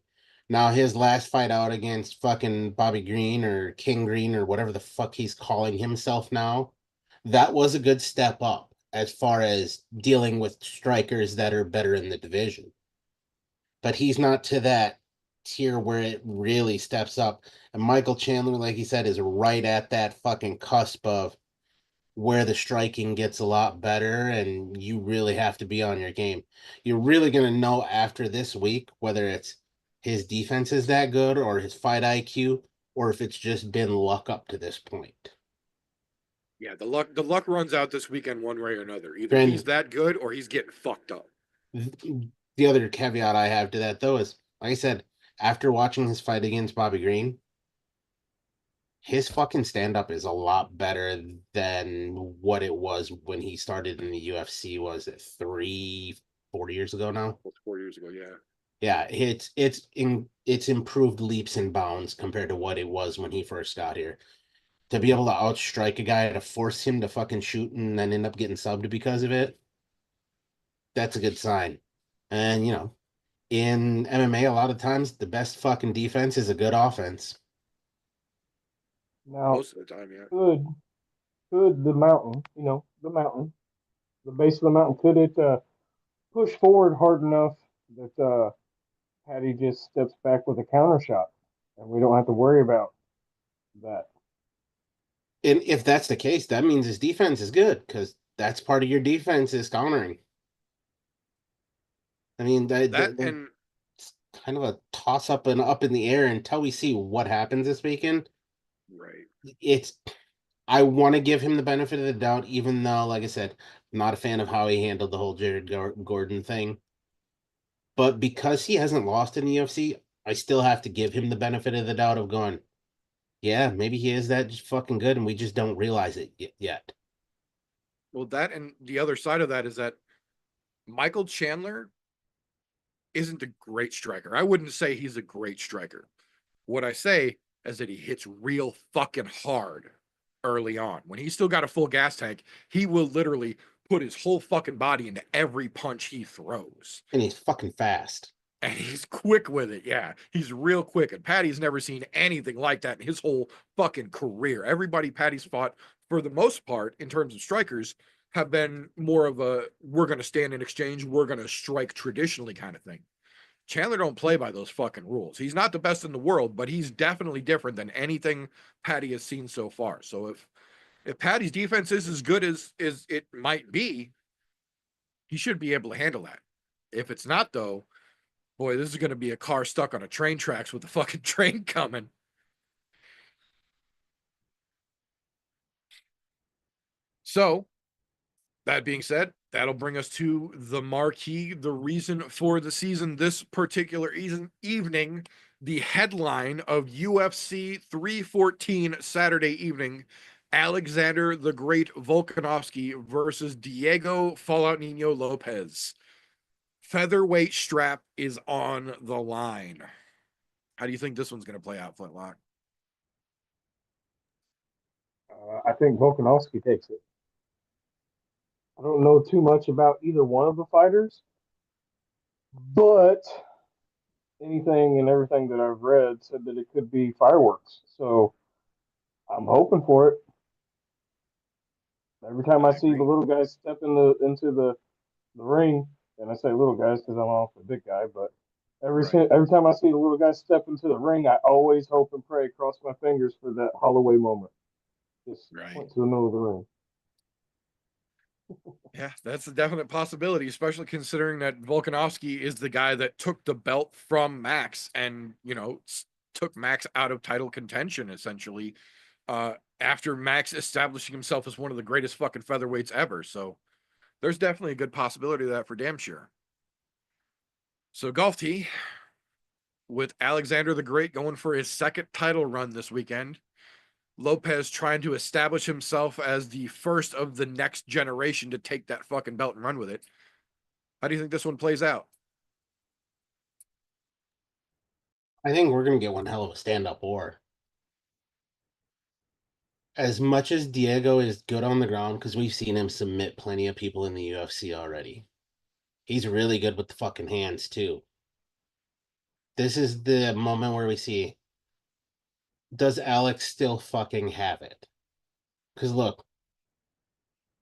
Now, his last fight out against fucking Bobby Green or King Green or whatever the fuck he's calling himself now, that was a good step up as far as dealing with strikers that are better in the division. But he's not to that tier where it really steps up. And Michael Chandler, like he said, is right at that fucking cusp of, where the striking gets a lot better and you really have to be on your game. You're really going to know after this week whether it's his defense is that good or his fight IQ or if it's just been luck up to this point. Yeah, the luck runs out this weekend one way or another. Either And he's that good or he's getting fucked up. the other caveat I have to that though is, like I said, after watching his fight against Bobby Green, his fucking stand up is a lot better than what it was when he started in the UFC. Was it 4 years ago now? 4 years ago, yeah. Yeah, it's improved leaps and bounds compared to what it was when he first got here. To be able to outstrike a guy to force him to fucking shoot and then end up getting subbed because of it, that's a good sign. And in MMA, a lot of times the best fucking defense is a good offense. Now, Most of the time, yeah. could the mountain, the base of the mountain, could it push forward hard enough that Patty just steps back with a counter shot, and we don't have to worry about that? And if that's the case, that means his defense is good because that's part of your defense is countering. I mean, That and it's kind of a toss up and up in the air until we see what happens this weekend. right. I want to give him the benefit of the doubt, even though, like I said, I'm not a fan of how he handled the whole Jared Gordon thing. But because he hasn't lost in the UFC, I still have to give him the benefit of the doubt of going, yeah, maybe he is that just fucking good and we just don't realize it yet. Well, that and the other side of that is that Michael Chandler isn't a great striker. I wouldn't say he's a great striker. What I say is that he hits real fucking hard early on. When he's still got a full gas tank, he will literally put his whole fucking body into every punch he throws. And he's fucking fast. And he's quick with it. Yeah, he's real quick. And Patty's never seen anything like that in his whole fucking career. Everybody Patty's fought, for the most part, in terms of strikers, have been more of a we're going to stand in exchange, we're going to strike traditionally kind of thing. Chandler don't play by those fucking rules. He's not the best in the world, but he's definitely different than anything Patty has seen so far. So if Patty's defense is as good as it might be, he should be able to handle that. If it's not, though, boy, this is going to be a car stuck on a train tracks with the fucking train coming. So, that being said, that'll bring us to the marquee, the reason for the season this particular evening, the headline of UFC 314 Saturday evening, Alexander the Great Volkanovski versus Diego Fallout Nino Lopez. Featherweight strap is on the line. How do you think this one's going to play out, Flintlock? I think Volkanovski takes it. I don't know too much about either one of the fighters, but anything and everything that I've read said that it could be fireworks. So I'm hoping for it. Every time I see the little guys step into the ring, and I say little guys because I'm also a big guy, but every time I see the little guys step into the ring, I always hope and pray, cross my fingers for that Holloway moment. Just point to the middle of the ring. Yeah, that's a definite possibility, especially considering that Volkanovski is the guy that took the belt from Max and, took Max out of title contention, essentially, after Max establishing himself as one of the greatest fucking featherweights ever. So there's definitely a good possibility of that for damn sure. So Golf T, with Alexander the Great going for his second title run this weekend, Lopez trying to establish himself as the first of the next generation to take that fucking belt and run with it. How do you think this one plays out? I think we're going to get one hell of a stand-up war. As much as Diego is good on the ground, because we've seen him submit plenty of people in the UFC already, he's really good with the fucking hands, too. This is the moment where we see, does Alex still fucking have it? Because look,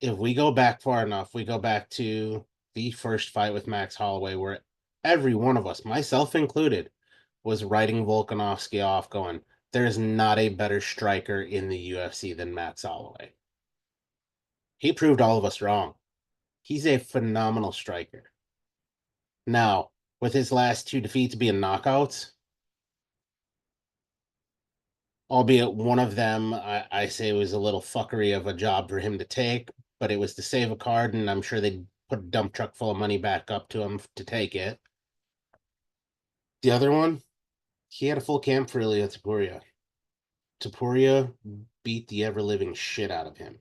if we go back far enough, we go back to the first fight with Max Holloway, where every one of us, myself included, was writing Volkanovski off, going, there's not a better striker in the UFC than Max Holloway. He proved all of us wrong. He's a phenomenal striker. Now, with his last 2 defeats being knockouts, albeit one of them I say was a little fuckery of a job for him to take, but it was to save a card, and I'm sure they put a dump truck full of money back up to him to take it. The other one, he had a full camp for Ilya Taporia. Taporia beat the ever-living shit out of him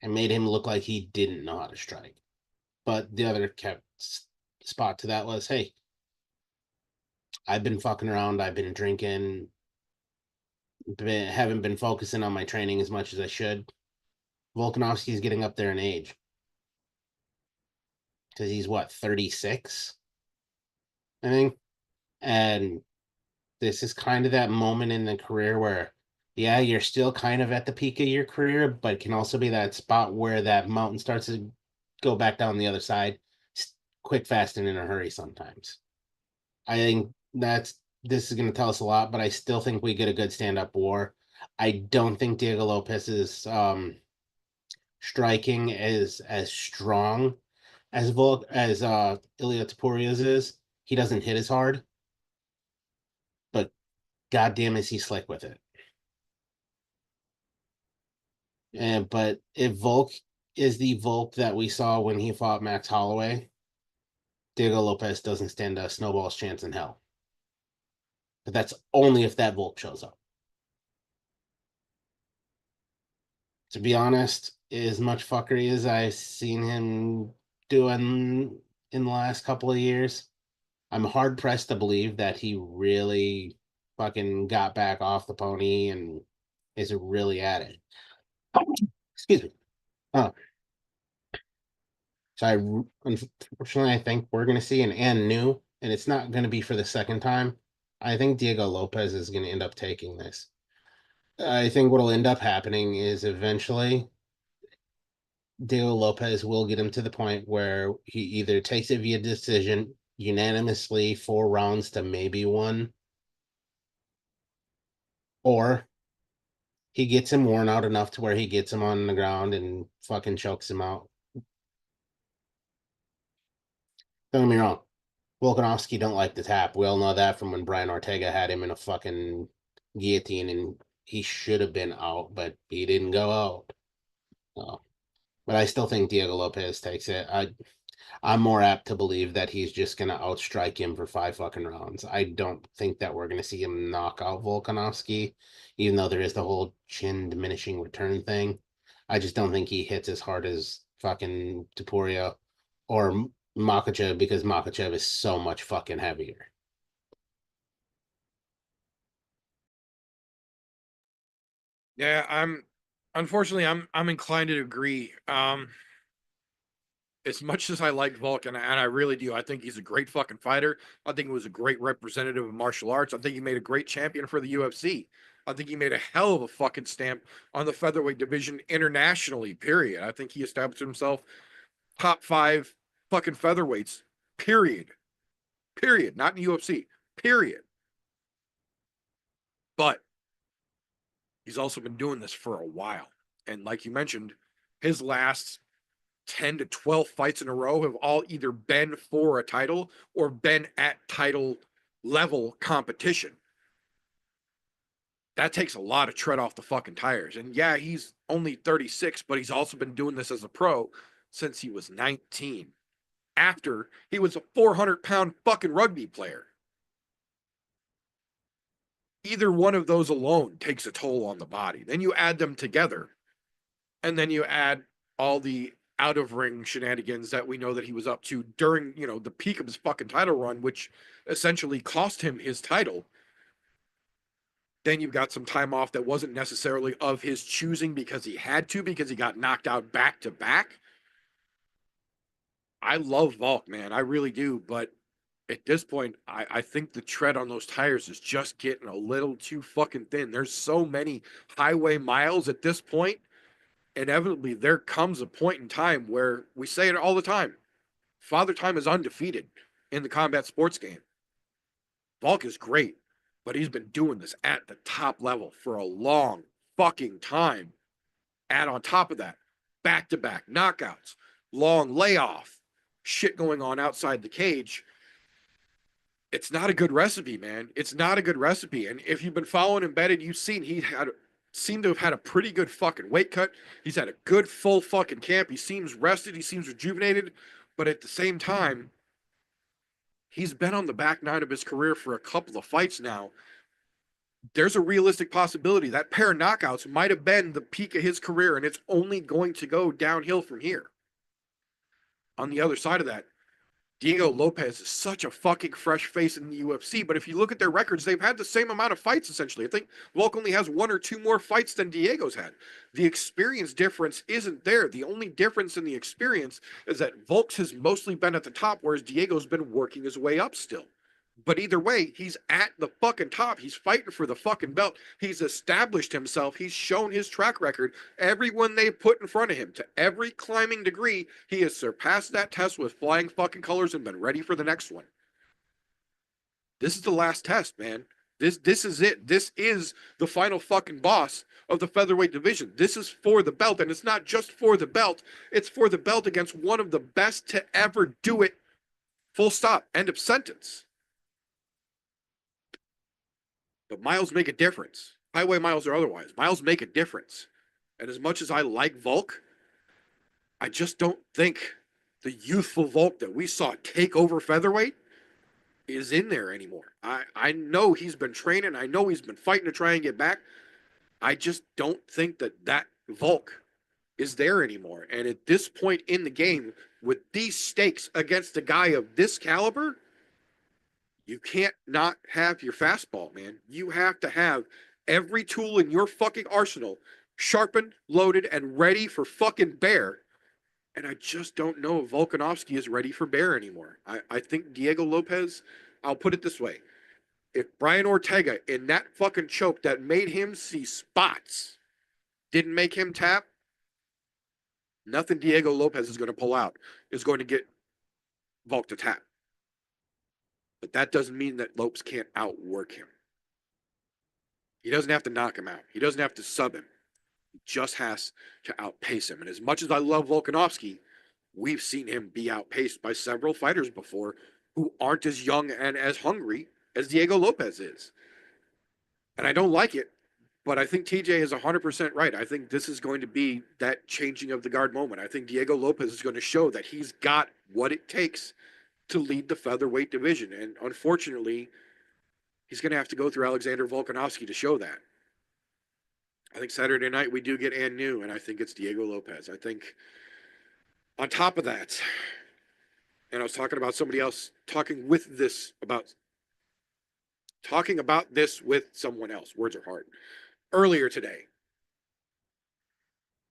and made him look like he didn't know how to strike. But the other kept spot to that was, hey, I've been fucking around, I've been drinking, haven't been focusing on my training as much as I should. Volkanovski's getting up there in age. Because he's what, 36? I think. And this is kind of that moment in the career where, yeah, you're still kind of at the peak of your career, but it can also be that spot where that mountain starts to go back down the other side, quick, fast, and in a hurry sometimes. I think this is going to tell us a lot, but I still think we get a good stand-up war. I don't think Diego Lopez's striking is as strong as Ilya Taporia's is. He doesn't hit as hard, but goddamn is he slick with it. But if Volk is the Volk that we saw when he fought Max Holloway, Diego Lopez doesn't stand a snowball's chance in hell. But that's only if that Volk shows up. To be honest, as much fuckery as I've seen him doing in the last couple of years, I'm hard pressed to believe that he really fucking got back off the pony and is really at it. Excuse me. Oh. So unfortunately, I think we're going to see an new, and it's not going to be for the second time. I think Diego Lopez is going to end up taking this. I think what'll end up happening is eventually Diego Lopez will get him to the point where he either takes it via decision unanimously 4 rounds to maybe 1, or he gets him worn out enough to where he gets him on the ground and fucking chokes him out. Don't get me wrong. Volkanovski don't like the tap. We all know that from when Brian Ortega had him in a fucking guillotine and he should have been out, but he didn't go out. But I still think Diego Lopez takes it. I'm more apt to believe that he's just going to outstrike him for 5 fucking rounds. I don't think that we're going to see him knock out Volkanovski, even though there is the whole chin diminishing return thing. I just don't think he hits as hard as fucking Topuria or Makhachev because Makhachev is so much fucking heavier. Yeah, unfortunately I'm inclined to agree. As much as I like Volk, and I really do, I think he's a great fucking fighter. I think he was a great representative of martial arts. I think he made a great champion for the UFC. I think he made a hell of a fucking stamp on the featherweight division internationally, period. I think he established himself top 5 fucking featherweights, period. Period. Not in UFC, period. But he's also been doing this for a while. And like you mentioned, his last 10 to 12 fights in a row have all either been for a title or been at title level competition. That takes a lot of tread off the fucking tires. And yeah, he's only 36, but he's also been doing this as a pro since he was 19. After he was a 400-pound fucking rugby player. Either one of those alone takes a toll on the body. Then you add them together, and then you add all the out of ring shenanigans that we know that he was up to during, the peak of his fucking title run, which essentially cost him his title. Then you've got some time off that wasn't necessarily of his choosing because he had to, because he got knocked out back to back. I love Volk, man. I really do. But at this point, I think the tread on those tires is just getting a little too fucking thin. There's so many highway miles at this point. Inevitably, there comes a point in time where we say it all the time. Father Time is undefeated in the combat sports game. Volk is great, but he's been doing this at the top level for a long fucking time. Add on top of that, back-to-back knockouts, long layoff, shit going on outside the cage. It's not a good recipe, man. It's not a good recipe. And if you've been following Embedded, you've seen seemed to have had a pretty good fucking weight cut. He's had a good full fucking camp. He seems rested. He seems rejuvenated. But at the same time, he's been on the back nine of his career for a couple of fights now. There's a realistic possibility that pair of knockouts might have been the peak of his career, and it's only going to go downhill from here. On the other side of that, Diego Lopez is such a fucking fresh face in the UFC, but if you look at their records, they've had the same amount of fights, essentially. I think Volk only has 1 or 2 more fights than Diego's had. The experience difference isn't there. The only difference in the experience is that Volk's has mostly been at the top, whereas Diego's been working his way up still. But either way, he's at the fucking top. He's fighting for the fucking belt. He's established himself. He's shown his track record. Everyone they put in front of him, to every climbing degree, he has surpassed that test with flying fucking colors and been ready for the next one. This is the last test, man. This is it. This is the final fucking boss of the featherweight division. This is for the belt, and it's not just for the belt. It's for the belt against one of the best to ever do it. Full stop. End of sentence. But miles make a difference. Highway miles or otherwise. Miles make a difference. And as much as I like Volk, I just don't think the youthful Volk that we saw take over featherweight is in there anymore. I know he's been training. I know he's been fighting to try and get back. I just don't think that Volk is there anymore. And at this point in the game, with these stakes against a guy of this caliber, you can't not have your fastball, man. You have to have every tool in your fucking arsenal sharpened, loaded, and ready for fucking bear. And I just don't know if Volkanovski is ready for bear anymore. I think Diego Lopez, I'll put it this way. If Brian Ortega in that fucking choke that made him see spots didn't make him tap, nothing Diego Lopez is going to pull out is going to get Volk to tap. But that doesn't mean that Lopes can't outwork him. He doesn't have to knock him out. He doesn't have to sub him. He just has to outpace him. And as much as I love Volkanovski, we've seen him be outpaced by several fighters before who aren't as young and as hungry as Diego Lopez is. And I don't like it, but I think TJ is 100% right. I think this is going to be that changing of the guard moment. I think Diego Lopez is going to show that he's got what it takes to lead the featherweight division. And unfortunately, he's going to have to go through Alexander Volkanovski to show that. I think Saturday night we do get and new, and I think it's Diego Lopez. I think on top of that, and I was talking about somebody else talking about this with someone else. Words are hard. Earlier today,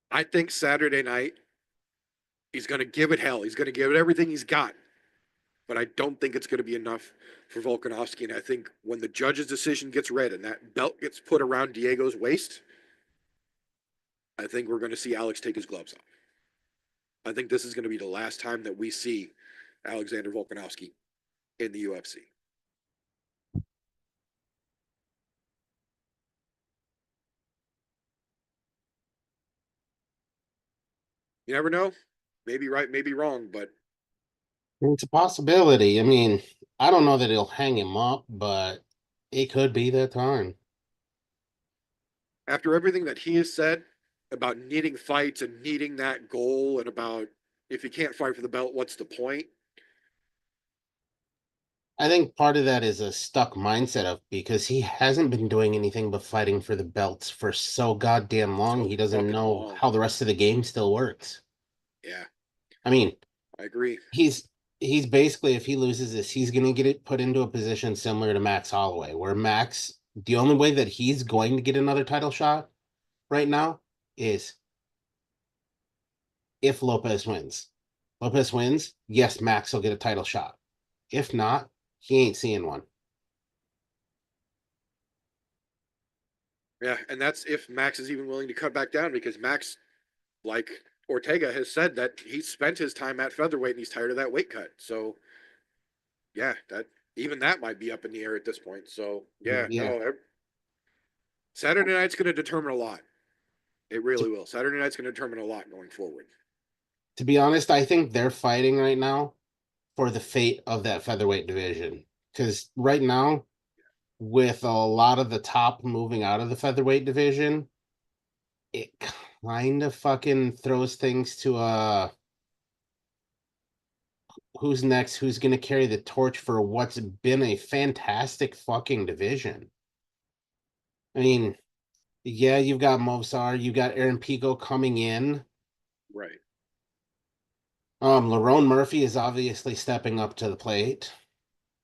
I think Saturday night he's going to give it hell. He's going to give it everything he's got. But I don't think it's going to be enough for Volkanovski. And I think when the judge's decision gets read and that belt gets put around Diego's waist, I think we're going to see Alex take his gloves off. I think this is going to be the last time that we see Alexander Volkanovski in the UFC. You never know. Maybe right, maybe wrong, but It's a possibility. I mean, I don't know that it'll hang him up, but it could be that time. after everything that he has said about needing fights and needing that goal and about if he can't fight for the belt, what's the point? I think part of that is a stuck mindset of because he hasn't been doing anything but fighting for the belts for so goddamn long. So He doesn't fucking know long. how the rest of the game still works. Yeah, I mean, I agree. he's basically, if he loses this, he's gonna get it put into a position similar to Max Holloway, where Max, the only way that he's going to get another title shot right now is if Lopez wins. Lopez wins, yes, Max will get a title shot. If not, he ain't seeing one. Yeah, and that's if Max is even willing to cut back down because Max, like Ortega, has said that he spent his time at featherweight and he's tired of that weight cut. So, yeah, that might be up in the air at this point. So, yeah. No, Saturday night's going to determine a lot. It really will. Saturday night's going to determine a lot going forward. To be honest, I think they're fighting right now for the fate of that featherweight division. Because right now, with a lot of the top moving out of the featherweight division, it kind of fucking throws things to who's next, who's going to carry the torch for what's been a fantastic fucking division. I mean, yeah, you've got Mozart, you've got Aaron Pico coming in. Right. Lerone Murphy is obviously stepping up to the plate.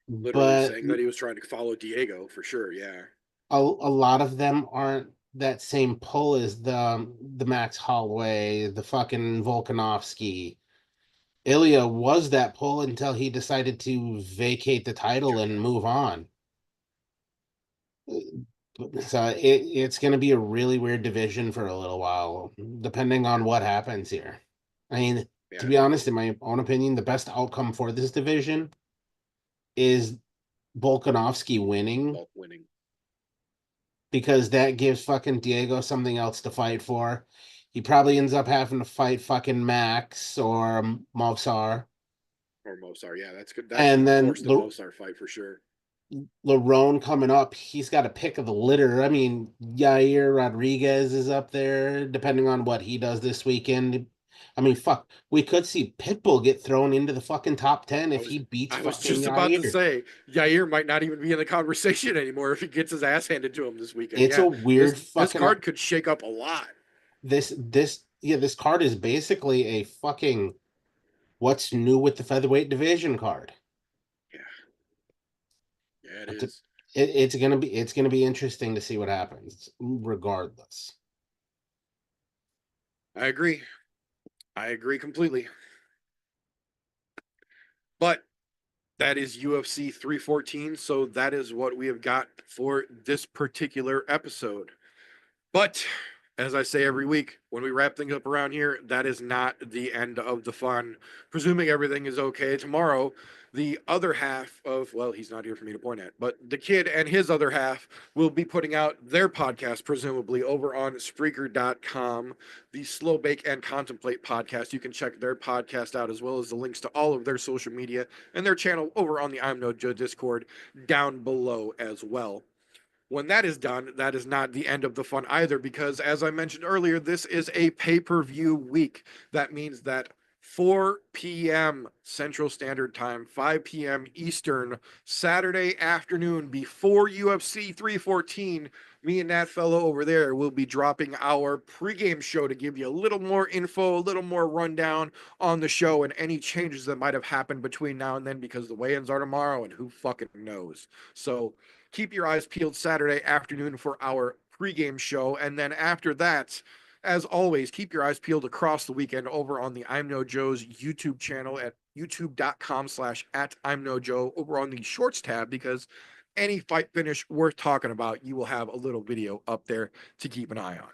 Literally But saying that he was trying to follow Diego for sure. Yeah. a lot of them aren't that same pull as the Max Holloway, the fucking Volkanovski. Ilya was that pull until he decided to vacate the title and move on. So it's going to be a really weird division for a little while, depending on what happens here. I mean, to be honest, in my own opinion, the best outcome for this division is Volkanovski winning. Because that gives fucking Diego something else to fight for. He probably ends up having to fight fucking Max or Movsar. Or Mozart, yeah, that's good. That And should then force the Mozart fight for sure. Lerone coming up, he's got a pick of the litter. I mean, Yair Rodriguez is up there, depending on what he does this weekend. I mean, fuck, we could see Pitbull get thrown into the fucking top 10 if he beats I was fucking just about to Yair. say, Yair might not even be in the conversation anymore if he gets his ass handed to him this weekend. It's a weird this fucking card could shake up a lot. This card is basically a fucking what's new with the featherweight division card. Yeah, it is. It's gonna be interesting to see what happens, regardless. I agree completely. But that is UFC 314, so that is what we have got for this particular episode. But as I say every week, when we wrap things up around here, that is not the end of the fun. Presuming everything is okay tomorrow, the other half of, well, he's not here for me to point at, but the kid and his other half will be putting out their podcast, presumably, over on Spreaker.com, the Slow Bake and Contemplate podcast. You can check their podcast out, as well as the links to all of their social media and their channel over on the ImNoJo Discord down below as well. When that is done, that is not the end of the fun either, because as I mentioned earlier, this is a pay-per-view week. That means that 4 p.m. Central Standard Time, 5 p.m. Eastern, Saturday afternoon before UFC 314, me and that fellow over there will be dropping our pregame show to give you a little more info, a little more rundown on the show and any changes that might have happened between now and then, because the weigh-ins are tomorrow and who fucking knows. So keep your eyes peeled Saturday afternoon for our pregame show. And then after that, as always, keep your eyes peeled across the weekend over on the ImNoJo's YouTube channel at youtube.com/@ImNoJo over on the shorts tab, because any fight finish worth talking about, you will have a little video up there to keep an eye on.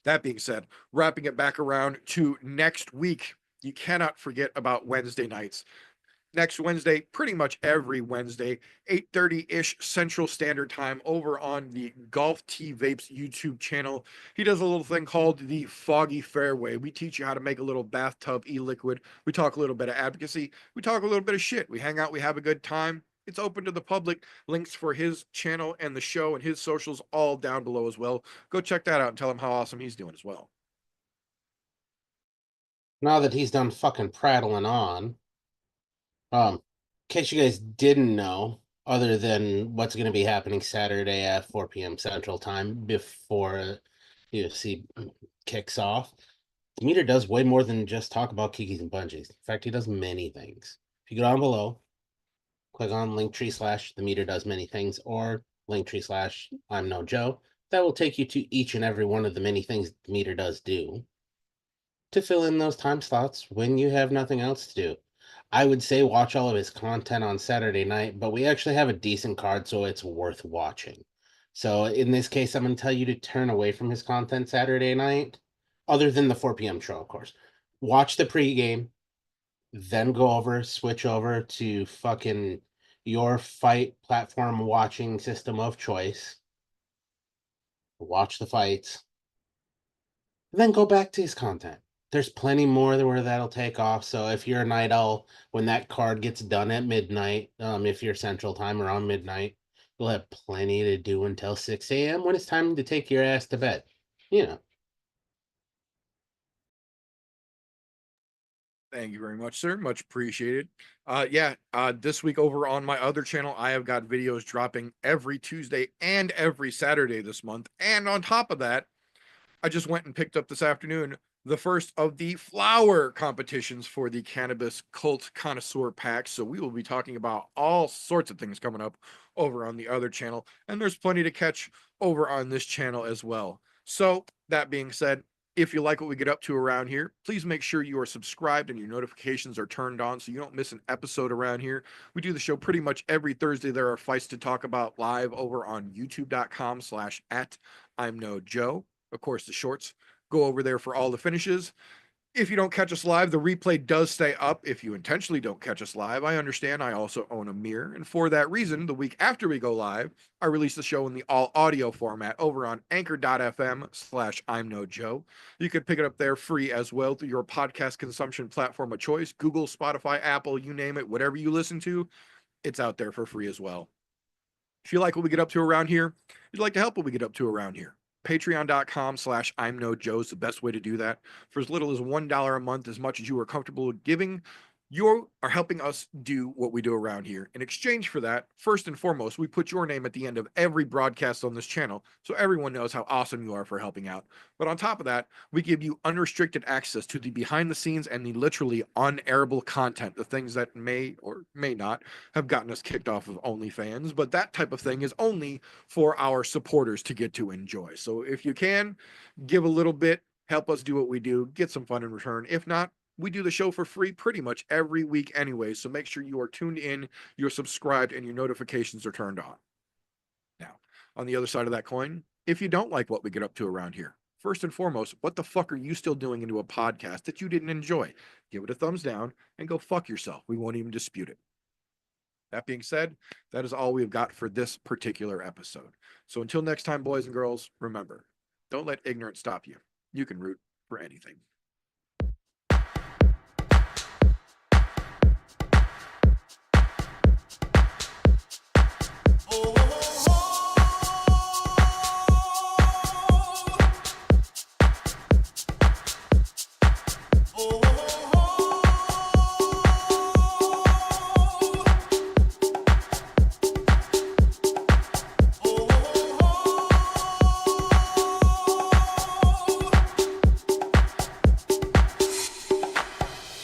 That being said, wrapping it back around to next week, you cannot forget about Wednesday nights. Next Wednesday, pretty much every Wednesday, 8:30-ish Central Standard Time over on the Golf T Vapes YouTube channel. He does a little thing called the Foggy Fairway. We teach you how to make a little bathtub e-liquid. We talk a little bit of advocacy. We talk a little bit of shit. We hang out. We have a good time. It's open to the public. Links for his channel and the show and his socials all down below as well. Go check that out and tell him how awesome he's doing as well. Now that he's done fucking prattling on, in case you guys didn't know, other than what's going to be happening Saturday at 4 p.m. Central Time before UFC kicks off, the meter does way more than just talk about kikis and punchies. In fact, he does many things. If you go down below, click on Linktree / the meter does many things, or Linktree / I'm no Joe. That will take you to each and every one of the many things the meter does do to fill in those time slots when you have nothing else to do. I would say watch all of his content on Saturday night, but we actually have a decent card, so it's worth watching. So in this case, I'm going to tell you to turn away from his content Saturday night, other than the 4 p.m. show, of course. Watch the pregame, then switch over to fucking your fight platform watching system of choice. Watch the fights, then go back to his content. There's plenty more where that'll take off. So if you're a night owl, when that card gets done at midnight, if you're Central Time around midnight, you'll have plenty to do until 6 a.m. when it's time to take your ass to bed. You know. Thank you very much, sir. Much appreciated. This week over on my other channel, I have got videos dropping every Tuesday and every Saturday this month. And on top of that, I just went and picked up this afternoon the first of the flower competitions for the Cannabis Cult Connoisseur Pack. So we will be talking about all sorts of things coming up over on the other channel. And there's plenty to catch over on this channel as well. So that being said, if you like what we get up to around here, please make sure you are subscribed and your notifications are turned on so you don't miss an episode around here. We do the show pretty much every Thursday. There are fights to talk about live over on youtube.com/@ImNoJoe. Of course, the shorts go over there for all the finishes. If you don't catch us live, the replay does stay up. If you intentionally don't catch us live, I understand. I also own a mirror. And for that reason, the week after we go live, I release the show in the all audio format over on anchor.fm/ImNoJoe. You can pick it up there free as well through your podcast consumption platform of choice, Google, Spotify, Apple, you name it, whatever you listen to, it's out there for free as well. If you like what we get up to around here, you'd like to help what we get up to around here, patreon.com/ImNoJoe is the best way to do that. For as little as $1 a month, as much as you are comfortable with giving, you are helping us do what we do around here. In exchange for that, first and foremost, we put your name at the end of every broadcast on this channel so everyone knows how awesome you are for helping out. But on top of that, we give you unrestricted access to the behind the scenes and the literally unairable content, the things that may or may not have gotten us kicked off of OnlyFans, but that type of thing is only for our supporters to get to enjoy. So if you can, give a little bit, help us do what we do, get some fun in return. If not, we do the show for free pretty much every week anyway, so make sure you are tuned in, you're subscribed, and your notifications are turned on. Now, on the other side of that coin, if you don't like what we get up to around here, first and foremost, what the fuck are you still doing into a podcast that you didn't enjoy? Give it a thumbs down and go fuck yourself. We won't even dispute it. That being said, that is all we've got for this particular episode. So until next time, boys and girls, remember, don't let ignorance stop you. You can root for anything.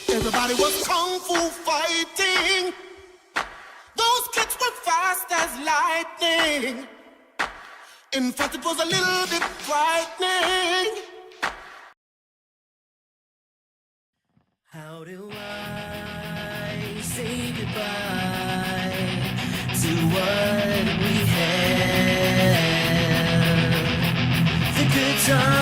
Everybody was kung fu fighting. Those kids were fast as lightning. In fact, it was a little bit frightening. How do I say goodbye to what we had? The good times.